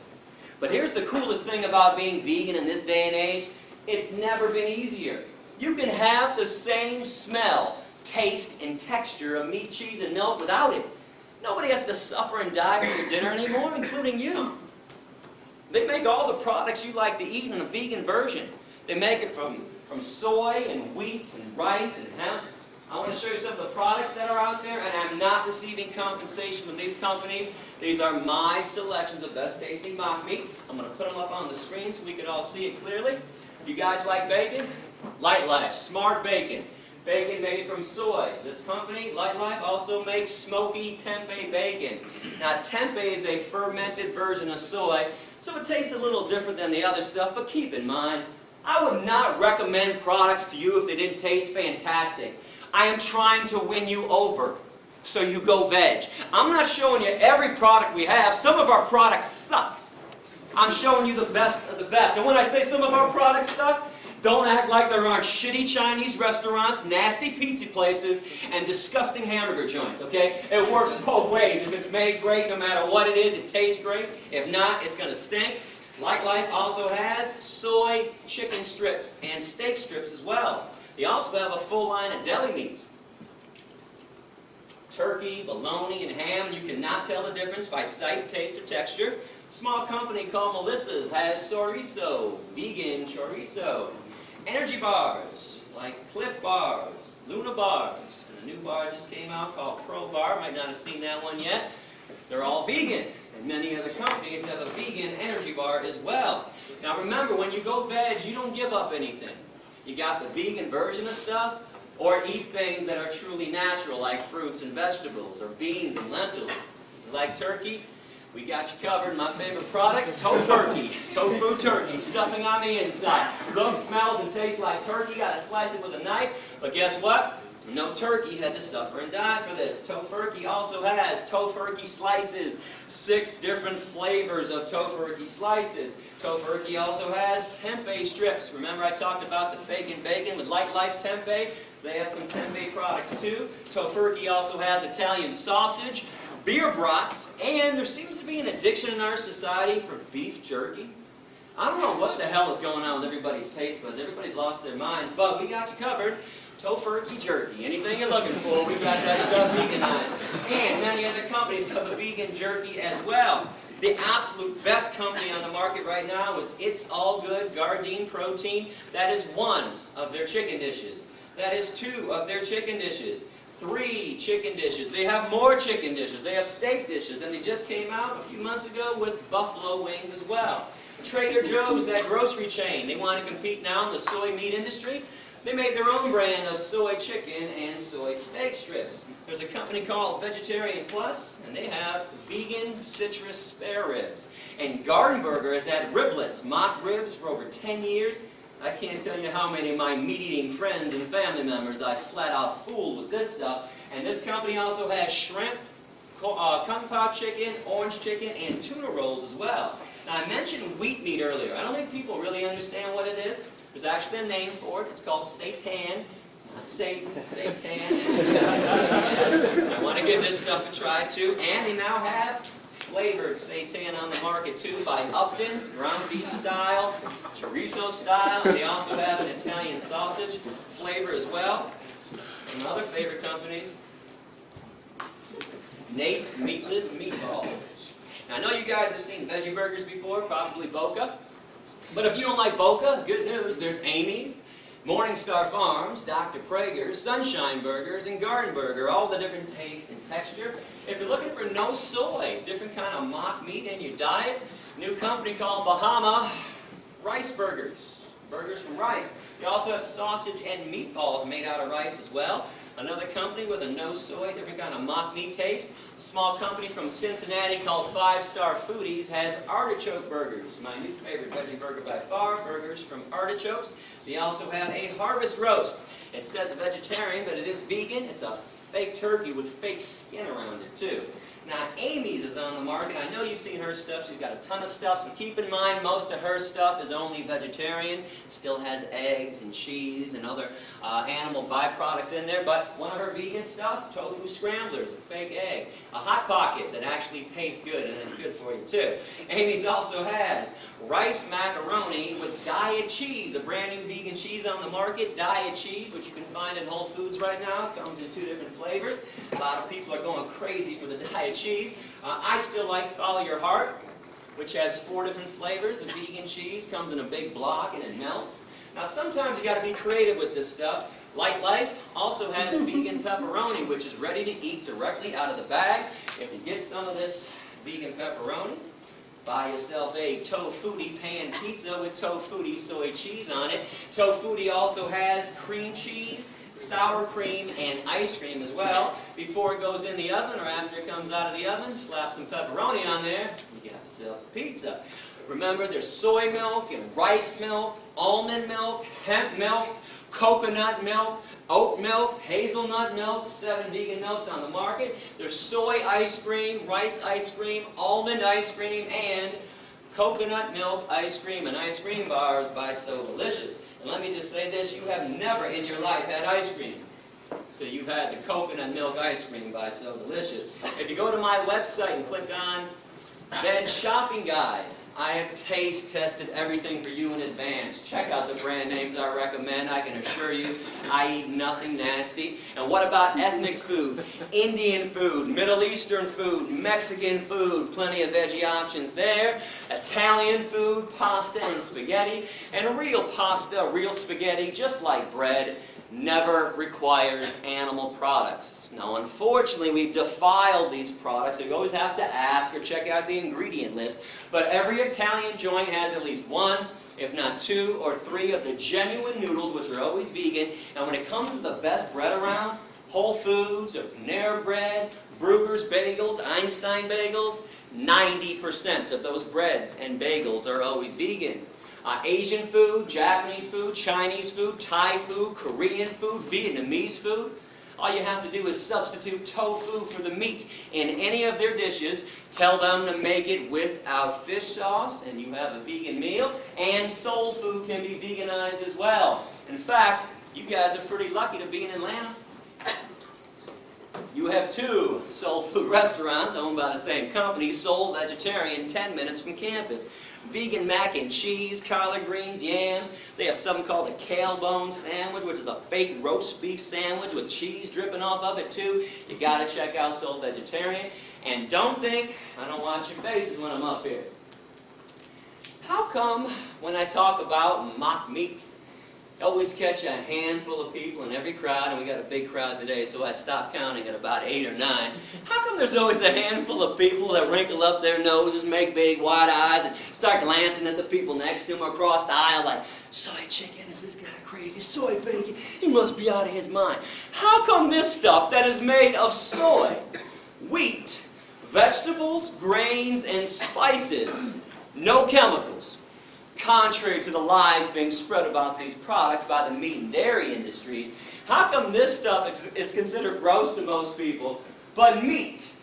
But here's the coolest thing about being vegan in this day and age. It's never been easier. You can have the same smell, taste, and texture of meat, cheese, and milk without it. Nobody has to suffer and die for your dinner anymore, including you. They make all the products you like to eat in a vegan version. They make it from soy and wheat and rice and hemp. I want to show you some of the products that are out there, and I'm not receiving compensation from these companies. These are my selections of best tasting mock meat. I'm going to put them up on the screen so we can all see it clearly. You guys like bacon? Light Life, smart bacon. Bacon made from soy. This company, Light Life, also makes smoky tempeh bacon. Now, tempeh is a fermented version of soy, so it tastes a little different than the other stuff, but keep in mind, I would not recommend products to you if they didn't taste fantastic. I am trying to win you over, so you go veg. I'm not showing you every product we have. Some of our products suck. I'm showing you the best of the best. And when I say some of our products suck, don't act like there aren't shitty Chinese restaurants, nasty pizza places, and disgusting hamburger joints, okay? It works both ways. If it's made great, no matter what it is, it tastes great. If not, it's going to stink. Light Life also has soy chicken strips and steak strips as well. They also have a full line of deli meats. Turkey, bologna, and ham. You cannot tell the difference by sight, taste, or texture. A small company called Melissa's has chorizo, vegan chorizo. Energy bars, like Cliff bars, Luna bars, and a new bar just came out called Pro Bar. Might not have seen that one yet. They're all vegan, and many other companies have a vegan energy bar as well. Now remember, when you go veg, you don't give up anything. You got the vegan version of stuff, or eat things that are truly natural, like fruits and vegetables, or beans and lentils. You like turkey? We got you covered. My favorite product, tofurkey. Tofu turkey, stuffing on the inside. Looks, smells, and tastes like turkey. Got to slice it with a knife. But guess what? No turkey had to suffer and die for this. Tofurkey also has tofurkey slices. 6 different flavors of tofurkey slices. Tofurkey also has tempeh strips. Remember I talked about the fake and bacon with Light Life tempeh? So they have some tempeh products too. Tofurkey also has Italian sausage, beer brats, and there seems to be an addiction in our society for beef jerky. I don't know what the hell is going on with everybody's taste buds. Everybody's lost their minds, but we got you covered. Tofurkey jerky. Anything you're looking for, we got that stuff veganized. And many other companies have a vegan jerky as well. The absolute best company on the market right now is It's All Good Gardein Protein. That is 1 of their chicken dishes. That is 2 of their chicken dishes. 3 chicken dishes. They have more chicken dishes. They have steak dishes. And they just came out a few months ago with buffalo wings as well. Trader Joe's, that grocery chain, they want to compete now in the soy meat industry. They made their own brand of soy chicken and soy steak strips. There's a company called Vegetarian Plus, and they have vegan citrus spare ribs. And Garden Burger has had riblets, mock ribs, for over 10 years. I can't tell you how many of my meat-eating friends and family members I flat out fooled with this stuff. And this company also has shrimp, kung pao chicken, orange chicken, and tuna rolls as well. Now I mentioned wheat meat earlier. I don't think people really understand what it is. There's actually a name for it. It's called seitan. Not Satan, seitan. I want to give this stuff a try too. And they now have flavored seitan on the market too, by Upton's, ground beef style, chorizo style, and they also have an Italian sausage flavor as well. Some other favorite companies, Nate's Meatless Meatballs. Now I know you guys have seen veggie burgers before, probably Boca. But if you don't like Boca, good news, there's Amy's, Morningstar Farms, Dr. Prager's, Sunshine Burgers, and Garden Burger, all the different taste and texture. If you're looking for no soy, different kind of mock meat in your diet, new company called Bahama Rice Burgers, burgers from rice. They also have sausage and meatballs made out of rice as well. Another company with a no soy, different kind of mock meat taste. A small company from Cincinnati called 5 Star Foodies has artichoke burgers. My new favorite veggie burger by far, burgers from artichokes. They also have a harvest roast. It says vegetarian, but it is vegan. It's a fake turkey with fake skin around it too. Now Amy's is on the market. I know you've seen her stuff. She's got a ton of stuff, but keep in mind most of her stuff is only vegetarian. Still has eggs and cheese and other animal byproducts in there, but one of her vegan stuff, tofu scramblers, a fake egg, a Hot Pocket that actually tastes good and it's good for you too. Amy's also has rice macaroni with diet cheese, a brand new vegan cheese on the market, diet cheese, which you can find in Whole Foods right now. It comes in 2 different flavors. A lot of people are going crazy for the diet cheese. I still like Follow Your Heart, which has 4 different flavors of vegan cheese, comes in a big block and it melts. Now sometimes you got to be creative with this stuff. Light Life also has vegan pepperoni, which is ready to eat directly out of the bag. If you get some of this vegan pepperoni, Buy yourself a tofutti pan pizza with tofutti soy cheese on it. Tofutti also has cream cheese, sour cream, and ice cream as well. Before it goes in the oven or after it comes out of the oven, slap some pepperoni on there, you got yourself a pizza. Remember, there's soy milk and rice milk, almond milk, hemp milk, coconut milk, oat milk, hazelnut milk, 7 vegan milks on the market. There's soy ice cream, rice ice cream, almond ice cream, and coconut milk ice cream and ice cream bars by So Delicious. And let me just say this, you have never in your life had ice cream till you've had the coconut milk ice cream by So Delicious. If you go to my website and click on Veg Shopping Guide, I have taste tested everything for you in advance. Check out the brand names I recommend. I can assure you I eat nothing nasty. And what about ethnic food, Indian food, Middle Eastern food, Mexican food? Plenty of veggie options there. Italian food, pasta and spaghetti. And real pasta, real spaghetti, just like bread, never requires animal products. Now, unfortunately, we've defiled these products, so you always have to ask or check out the ingredient list. But every Italian joint has at least 1, if not 2 or 3 of the genuine noodles, which are always vegan. And when it comes to the best bread around, Whole Foods or Panera Bread, Bruegger's Bagels, Einstein Bagels, 90% of those breads and bagels are always vegan. Asian food, Japanese food, Chinese food, Thai food, Korean food, Vietnamese food. All you have to do is substitute tofu for the meat in any of their dishes. Tell them to make it without fish sauce, and you have a vegan meal. And soul food can be veganized as well. In fact, you guys are pretty lucky to be in Atlanta. You have 2 soul food restaurants owned by the same company, Soul Vegetarian, 10 minutes from campus. Vegan mac and cheese, collard greens, yams. They have something called a kale bone sandwich, which is a fake roast beef sandwich with cheese dripping off of it too. You got to check out Soul Vegetarian. And don't think I don't watch your faces when I'm up here. How come when I talk about mock meat, I always catch a handful of people in every crowd, and we got a big crowd today, so I stopped counting at about 8 or 9. How come there's always a handful of people that wrinkle up their noses, make big wide eyes, and start glancing at the people next to them across the aisle like, soy chicken, is this guy crazy? Soy bacon, he must be out of his mind. How come this stuff that is made of soy, wheat, vegetables, grains, and spices, no chemicals, contrary to the lies being spread about these products by the meat and dairy industries, how come this stuff is considered gross to most people, but meat?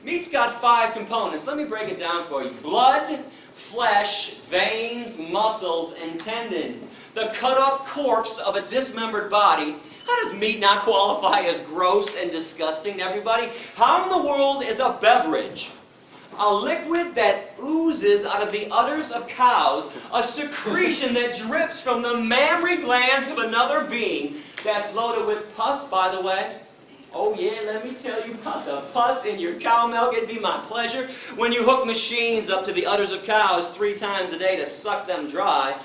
Meat's got 5 components. Let me break it down for you. Blood, flesh, veins, muscles, and tendons. The cut-up corpse of a dismembered body. How does meat not qualify as gross and disgusting to everybody? How in the world is a beverage, a liquid that oozes out of the udders of cows, a secretion that drips from the mammary glands of another being, that's loaded with pus, by the way? Oh yeah, let me tell you about the pus in your cow milk. It'd be my pleasure. When you hook machines up to the udders of cows 3 times a day to suck them dry,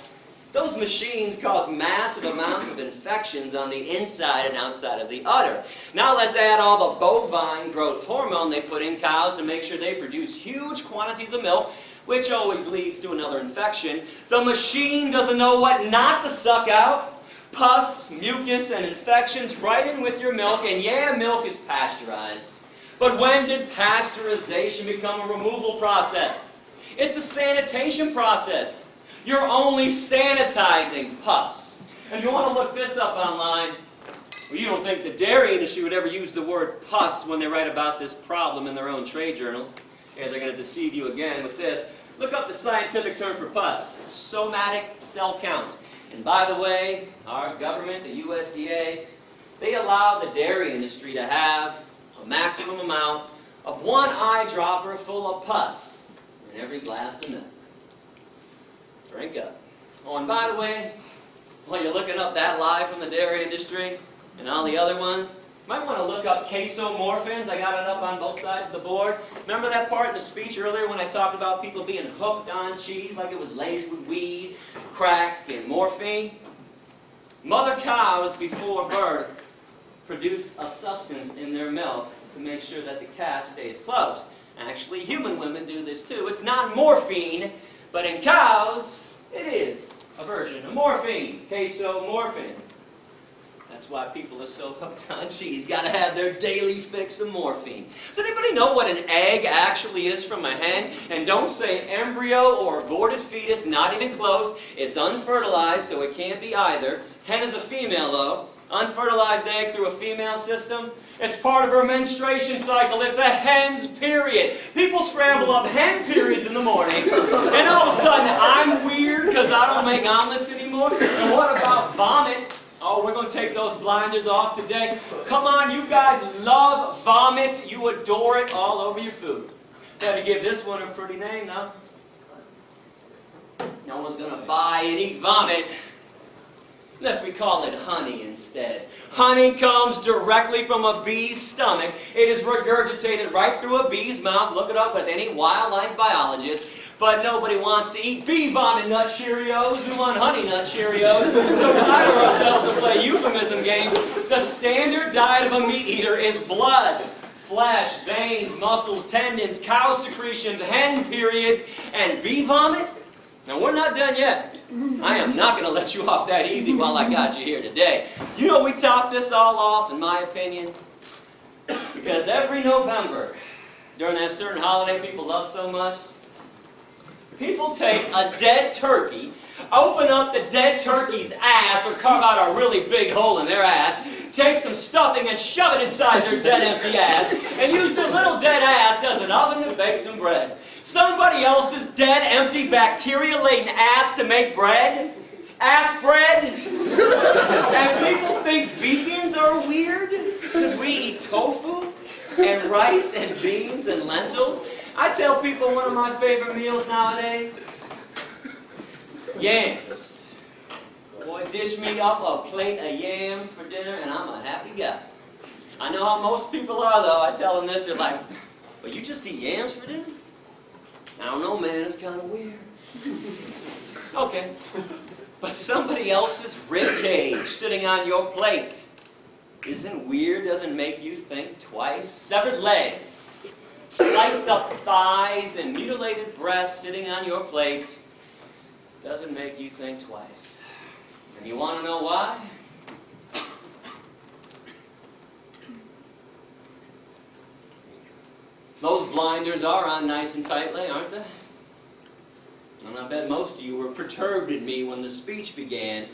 those machines cause massive amounts of infections on the inside and outside of the udder. Now let's add all the bovine growth hormone they put in cows to make sure they produce huge quantities of milk, which always leads to another infection. The machine doesn't know what not to suck out. Pus, mucus, and infections right in with your milk, and yeah, milk is pasteurized. But when did pasteurization become a removal process? It's a sanitation process. You're only sanitizing pus. And you want to look this up online, well, you don't think the dairy industry would ever use the word pus when they write about this problem in their own trade journals. Yeah, they're going to deceive you again with this. Look up the scientific term for pus, somatic cell count. And by the way, our government, the USDA, they allow the dairy industry to have a maximum amount of 1 eyedropper full of pus in every glass of milk. Drink up. Oh, and by the way, while you're looking up that lie from the dairy industry and all the other ones, you might want to look up casomorphins. I got it up on both sides of the board. Remember that part in the speech earlier when I talked about people being hooked on cheese like it was laced with weed, crack, and morphine? Mother cows before birth produce a substance in their milk to make sure that the calf stays close. Actually, human women do this too. It's not morphine, but in cows, it is a version of morphine, casomorphins. That's why people are so hooked on cheese. Got to have their daily fix of morphine. Does anybody know what an egg actually is from a hen? And don't say embryo or aborted fetus, not even close. It's unfertilized, so it can't be either. Hen is a female, though. Unfertilized egg through a female system. It's part of her menstruation cycle. It's a hen's period. People scramble up hen periods in the morning, and all of a sudden I'm weird because I don't make omelets anymore. And what about vomit? Oh, we're going to take those blinders off today. Come on, you guys love vomit. You adore it all over your food. Better give this one a pretty name, though. No one's going to buy and eat vomit unless we call it honey instead. Honey comes directly from a bee's stomach. It is regurgitated right through a bee's mouth. Look it up with any wildlife biologist. But nobody wants to eat bee vomit nut Cheerios. We want honey nut Cheerios. So we hire ourselves to play euphemism games. The standard diet of a meat eater is blood, flesh, veins, muscles, tendons, cow secretions, hen periods, and bee vomit. Now, we're not done yet. I am not going to let you off that easy while I got you here today. You know, we top this all off, in my opinion, because every November, during that certain holiday people love so much, people take a dead turkey, open up the dead turkey's ass, or carve out a really big hole in their ass, take some stuffing and shove it inside their dead empty ass, and use the little dead ass as an oven to bake some bread. Somebody else's dead, empty, bacteria-laden ass to make bread? Ass bread? And people think vegans are weird because we eat tofu and rice and beans and lentils. I tell people one of my favorite meals nowadays, yams. Boy, dish me up a plate of yams for dinner and I'm a happy guy. I know how most people are though. I tell them this, they're like, but you just eat yams for dinner? I don't know, man, it's kind of weird. Okay, but somebody else's rib cage sitting on your plate isn't weird, doesn't make you think twice. Severed legs, sliced up thighs, and mutilated breasts sitting on your plate doesn't make you think twice. And you want to know why? Those blinders are on nice and tightly, aren't they? And I bet most of you were perturbed at me when the speech began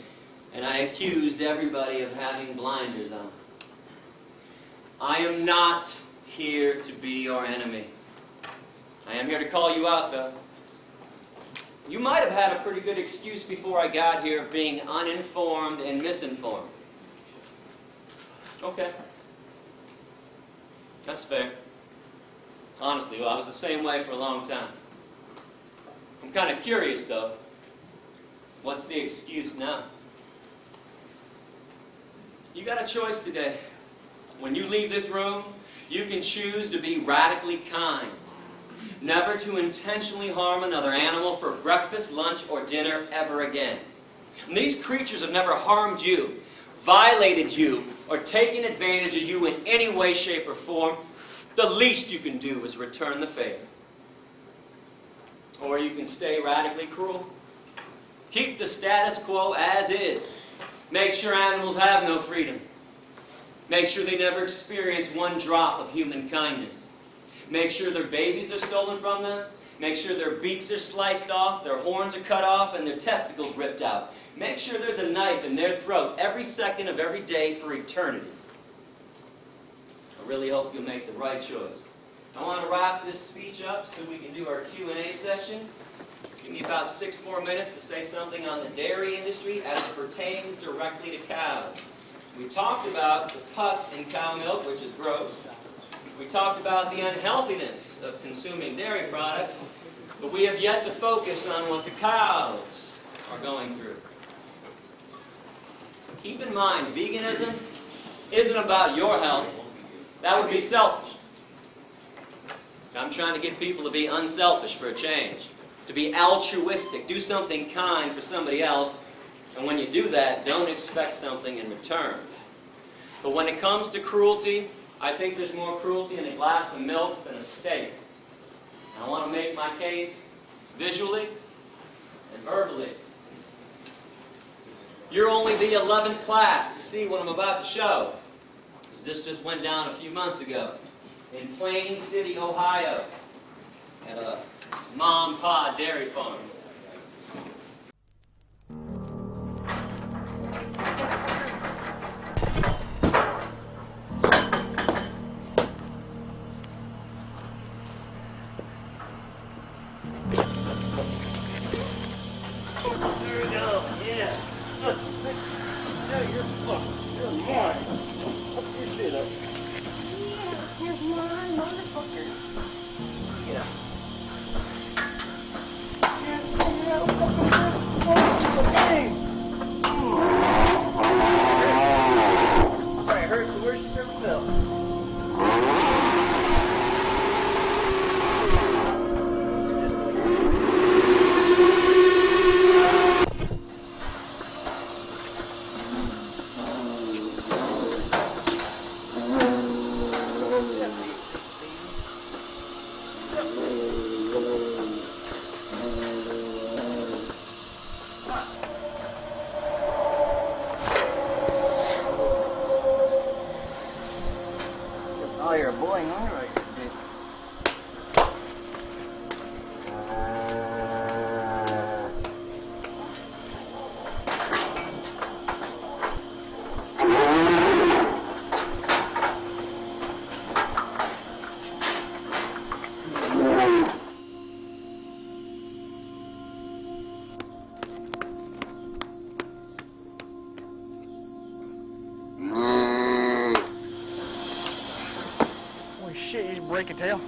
and I accused everybody of having blinders on. I am not here to be your enemy. I am here to call you out, though. You might have had a pretty good excuse before I got here of being uninformed and misinformed. Okay. That's fair. Honestly, well, I was the same way for a long time. I'm kind of curious, though. What's the excuse now? You got a choice today. When you leave this room, you can choose to be radically kind. Never to intentionally harm another animal for breakfast, lunch, or dinner ever again. And these creatures have never harmed you, violated you, or taken advantage of you in any way, shape, or form. The least you can do is return the favor. Or you can stay radically cruel. Keep the status quo as is. Make sure animals have no freedom. Make sure they never experience one drop of human kindness. Make sure their babies are stolen from them. Make sure their beaks are sliced off, their horns are cut off, and their testicles ripped out. Make sure there's a knife in their throat every second of every day for eternity. I really hope you'll make the right choice. I want to wrap this speech up so we can do our Q&A session. Give me about 6 more minutes to say something on the dairy industry as it pertains directly to cows. We talked about the pus in cow milk, which is gross. We talked about the unhealthiness of consuming dairy products, but we have yet to focus on what the cows are going through. Keep in mind, veganism isn't about your health. That would be selfish. I'm trying to get people to be unselfish for a change, to be altruistic, do something kind for somebody else, and when you do that, don't expect something in return. But when it comes to cruelty, I think there's more cruelty in a glass of milk than a steak. I want to make my case visually and verbally. You're only the 11th class to see what I'm about to show, because this just went down a few months ago in Plain City, Ohio, at a mom and pa dairy farm. There we go, yeah. You're mine. Up your shit up. Yeah, here's mine, motherfucker. Yeah. Alright, hurts the worst you've ever felt. Oh, you're a bullying owner right here. Shit, you just break a tail.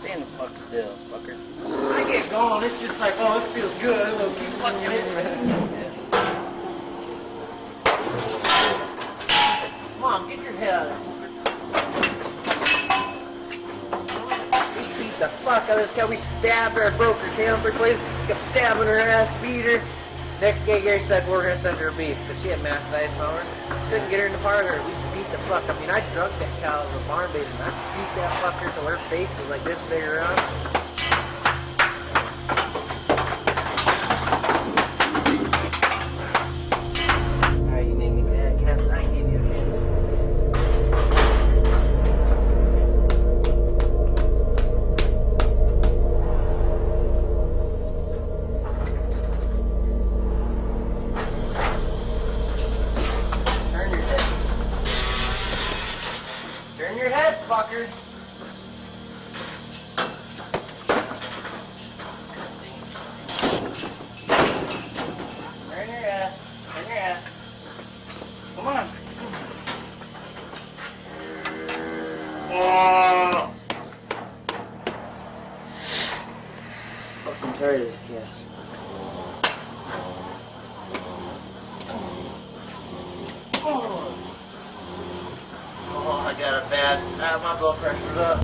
Stand the fuck still, fucker. I get going, it's just like, oh, this feels good. We'll keep fucking hitting me. Come on, get your head out of here. We beat the fuck out of this guy. We stabbed her, broke her tail for place. Kept stabbing her ass, beat her. Next day, Gary said we're gonna send her a beef because she had mastitis on her. Couldn't get her in the parlor. We beat the fuck. I mean, I drugged that cow as a barn baby, and I beat that fucker till her face was like this big around. Alright, you made me mad, Captain. I gave you a chance. Turn your head, fucker. Turn your ass. Turn your ass. Come on. Oh. Fucking tired of this cat. Oh, I got it bad. My blood pressure's up.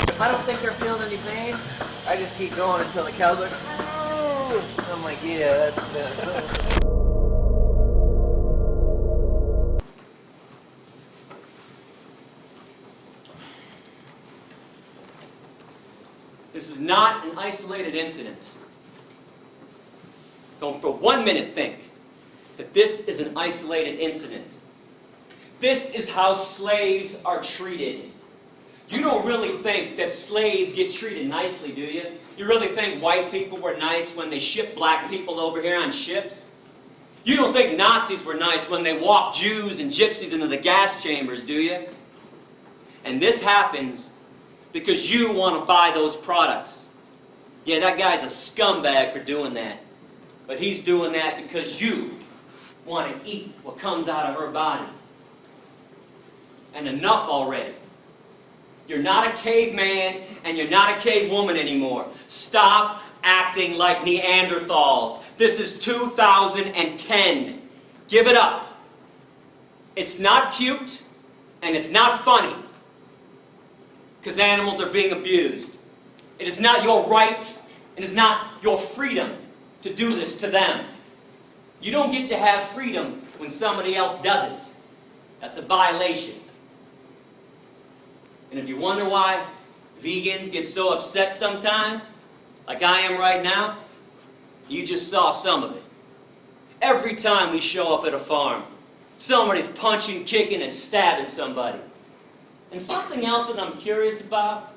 If I don't think they're feeling any pain, I just keep going until the cow's like, "Ooh." I'm like, yeah, that's better. This is not an isolated incident. Don't for 1 minute think that this is an isolated incident. This is how slaves are treated. You don't really think that slaves get treated nicely, do you? You really think white people were nice when they shipped black people over here on ships? You don't think Nazis were nice when they walked Jews and gypsies into the gas chambers, do you? And this happens because you want to buy those products. Yeah, that guy's a scumbag for doing that. But he's doing that because you want to eat what comes out of her body. And enough already. You're not a caveman and you're not a cavewoman anymore. Stop acting like Neanderthals. This is 2010. Give it up. It's not cute and it's not funny. Because animals are being abused. It is not your right And it's not your freedom to do this to them. You don't get to have freedom when somebody else doesn't. That's a violation. And if you wonder why vegans get so upset sometimes, like I am right now, you just saw some of it. Every time we show up at a farm, somebody's punching, kicking, and stabbing somebody. And something else that I'm curious about,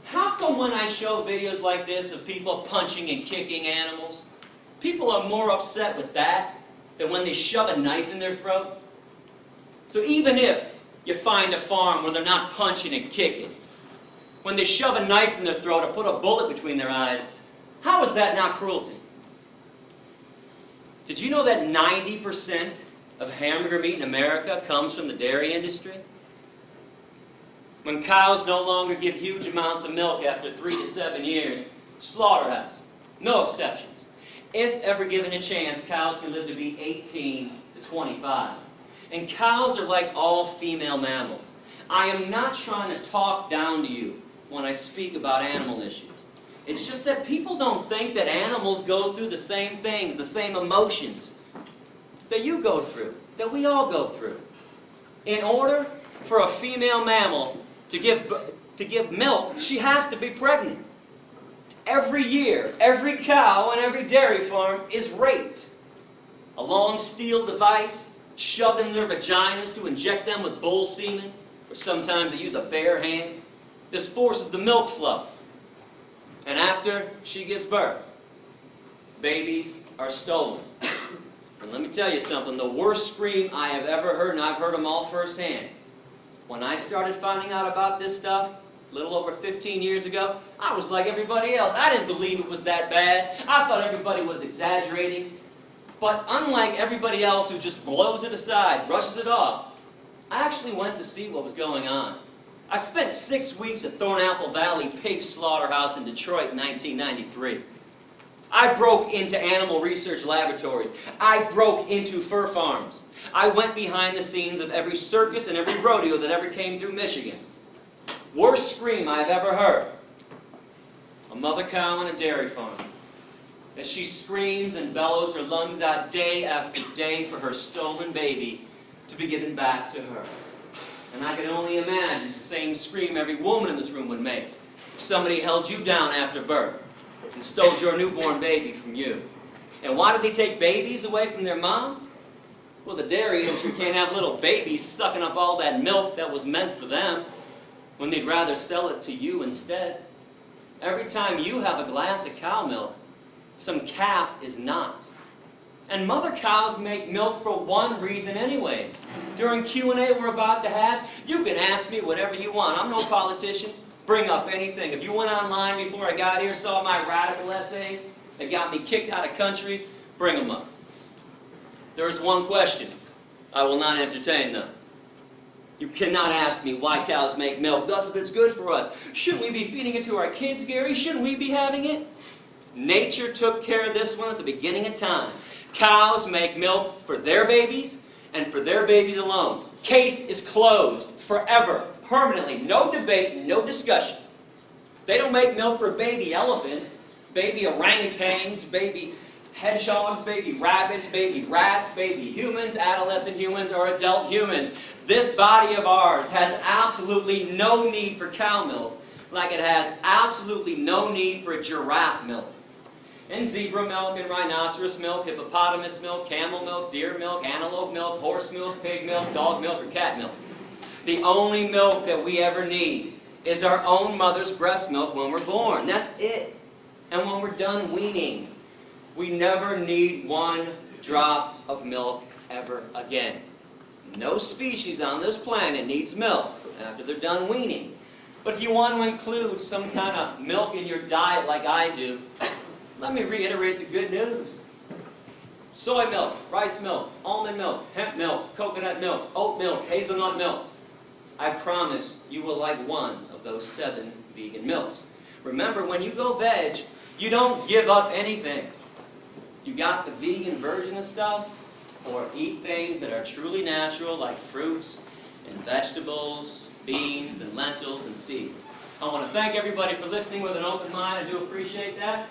how come when I show videos like this of people punching and kicking animals, people are more upset with that than when they shove a knife in their throat? So even if you find a farm where they're not punching and kicking, when they shove a knife in their throat or put a bullet between their eyes, how is that not cruelty? Did you know that 90% of hamburger meat in America comes from the dairy industry? When cows no longer give huge amounts of milk after 3 to 7 years, slaughterhouse, no exceptions. If ever given a chance, cows can live to be 18 to 25. And cows are like all female mammals. I am not trying to talk down to you when I speak about animal issues. It's just that people don't think that animals go through the same things, the same emotions that you go through, that we all go through. In order for a female mammal to give milk, she has to be pregnant. Every year, every cow on every dairy farm is raped. A long steel device shoved in their vaginas to inject them with bull semen, or sometimes they use a bare hand. This forces the milk flow. And after she gives birth, babies are stolen. And let me tell you something, the worst scream I have ever heard, and I've heard them all firsthand. When I started finding out about this stuff, a little over 15 years ago, I was like everybody else. I didn't believe it was that bad. I thought everybody was exaggerating. But unlike everybody else who just blows it aside, brushes it off, I actually went to see what was going on. I spent 6 weeks at Thornapple Valley Pig Slaughterhouse in Detroit in 1993. I broke into animal research laboratories. I broke into fur farms. I went behind the scenes of every circus and every rodeo that ever came through Michigan. Worst scream I've ever heard. A mother cow on a dairy farm, as she screams and bellows her lungs out day after day for her stolen baby to be given back to her. And I can only imagine the same scream every woman in this room would make if somebody held you down after birth and stole your newborn baby from you. And why did they take babies away from their mom? Well, the dairy industry can't have little babies sucking up all that milk that was meant for them when they'd rather sell it to you instead. Every time you have a glass of cow milk, some calf is not. And mother cows make milk for one reason anyways. During Q&A we're about to have, you can ask me whatever you want. I'm no politician. Bring up anything. If you went online before I got here, saw my radical essays that got me kicked out of countries, bring them up. There's one question. I will not entertain them. You cannot ask me why cows make milk, thus if it's good for us. Shouldn't we be feeding it to our kids, Gary? Shouldn't we be having it? Nature took care of this one at the beginning of time. Cows make milk for their babies and for their babies alone. Case is closed forever, permanently. No debate, no discussion. They don't make milk for baby elephants, baby orangutans, baby hedgehogs, baby rabbits, baby rats, baby humans, adolescent humans, or adult humans. This body of ours has absolutely no need for cow milk, like it has absolutely no need for giraffe milk. And zebra milk and rhinoceros milk, hippopotamus milk, camel milk, deer milk, antelope milk, horse milk, pig milk, dog milk, or cat milk. The only milk that we ever need is our own mother's breast milk when we're born. That's it. And when we're done weaning, we never need one drop of milk ever again. No species on this planet needs milk after they're done weaning. But if you want to include some kind of milk in your diet like I do, let me reiterate the good news. Soy milk, rice milk, almond milk, hemp milk, coconut milk, oat milk, hazelnut milk. I promise you will like one of those 7 vegan milks. Remember, when you go veg, you don't give up anything. You got the vegan version of stuff, or eat things that are truly natural, like fruits and vegetables, beans and lentils and seeds. I want to thank everybody for listening with an open mind. I do appreciate that.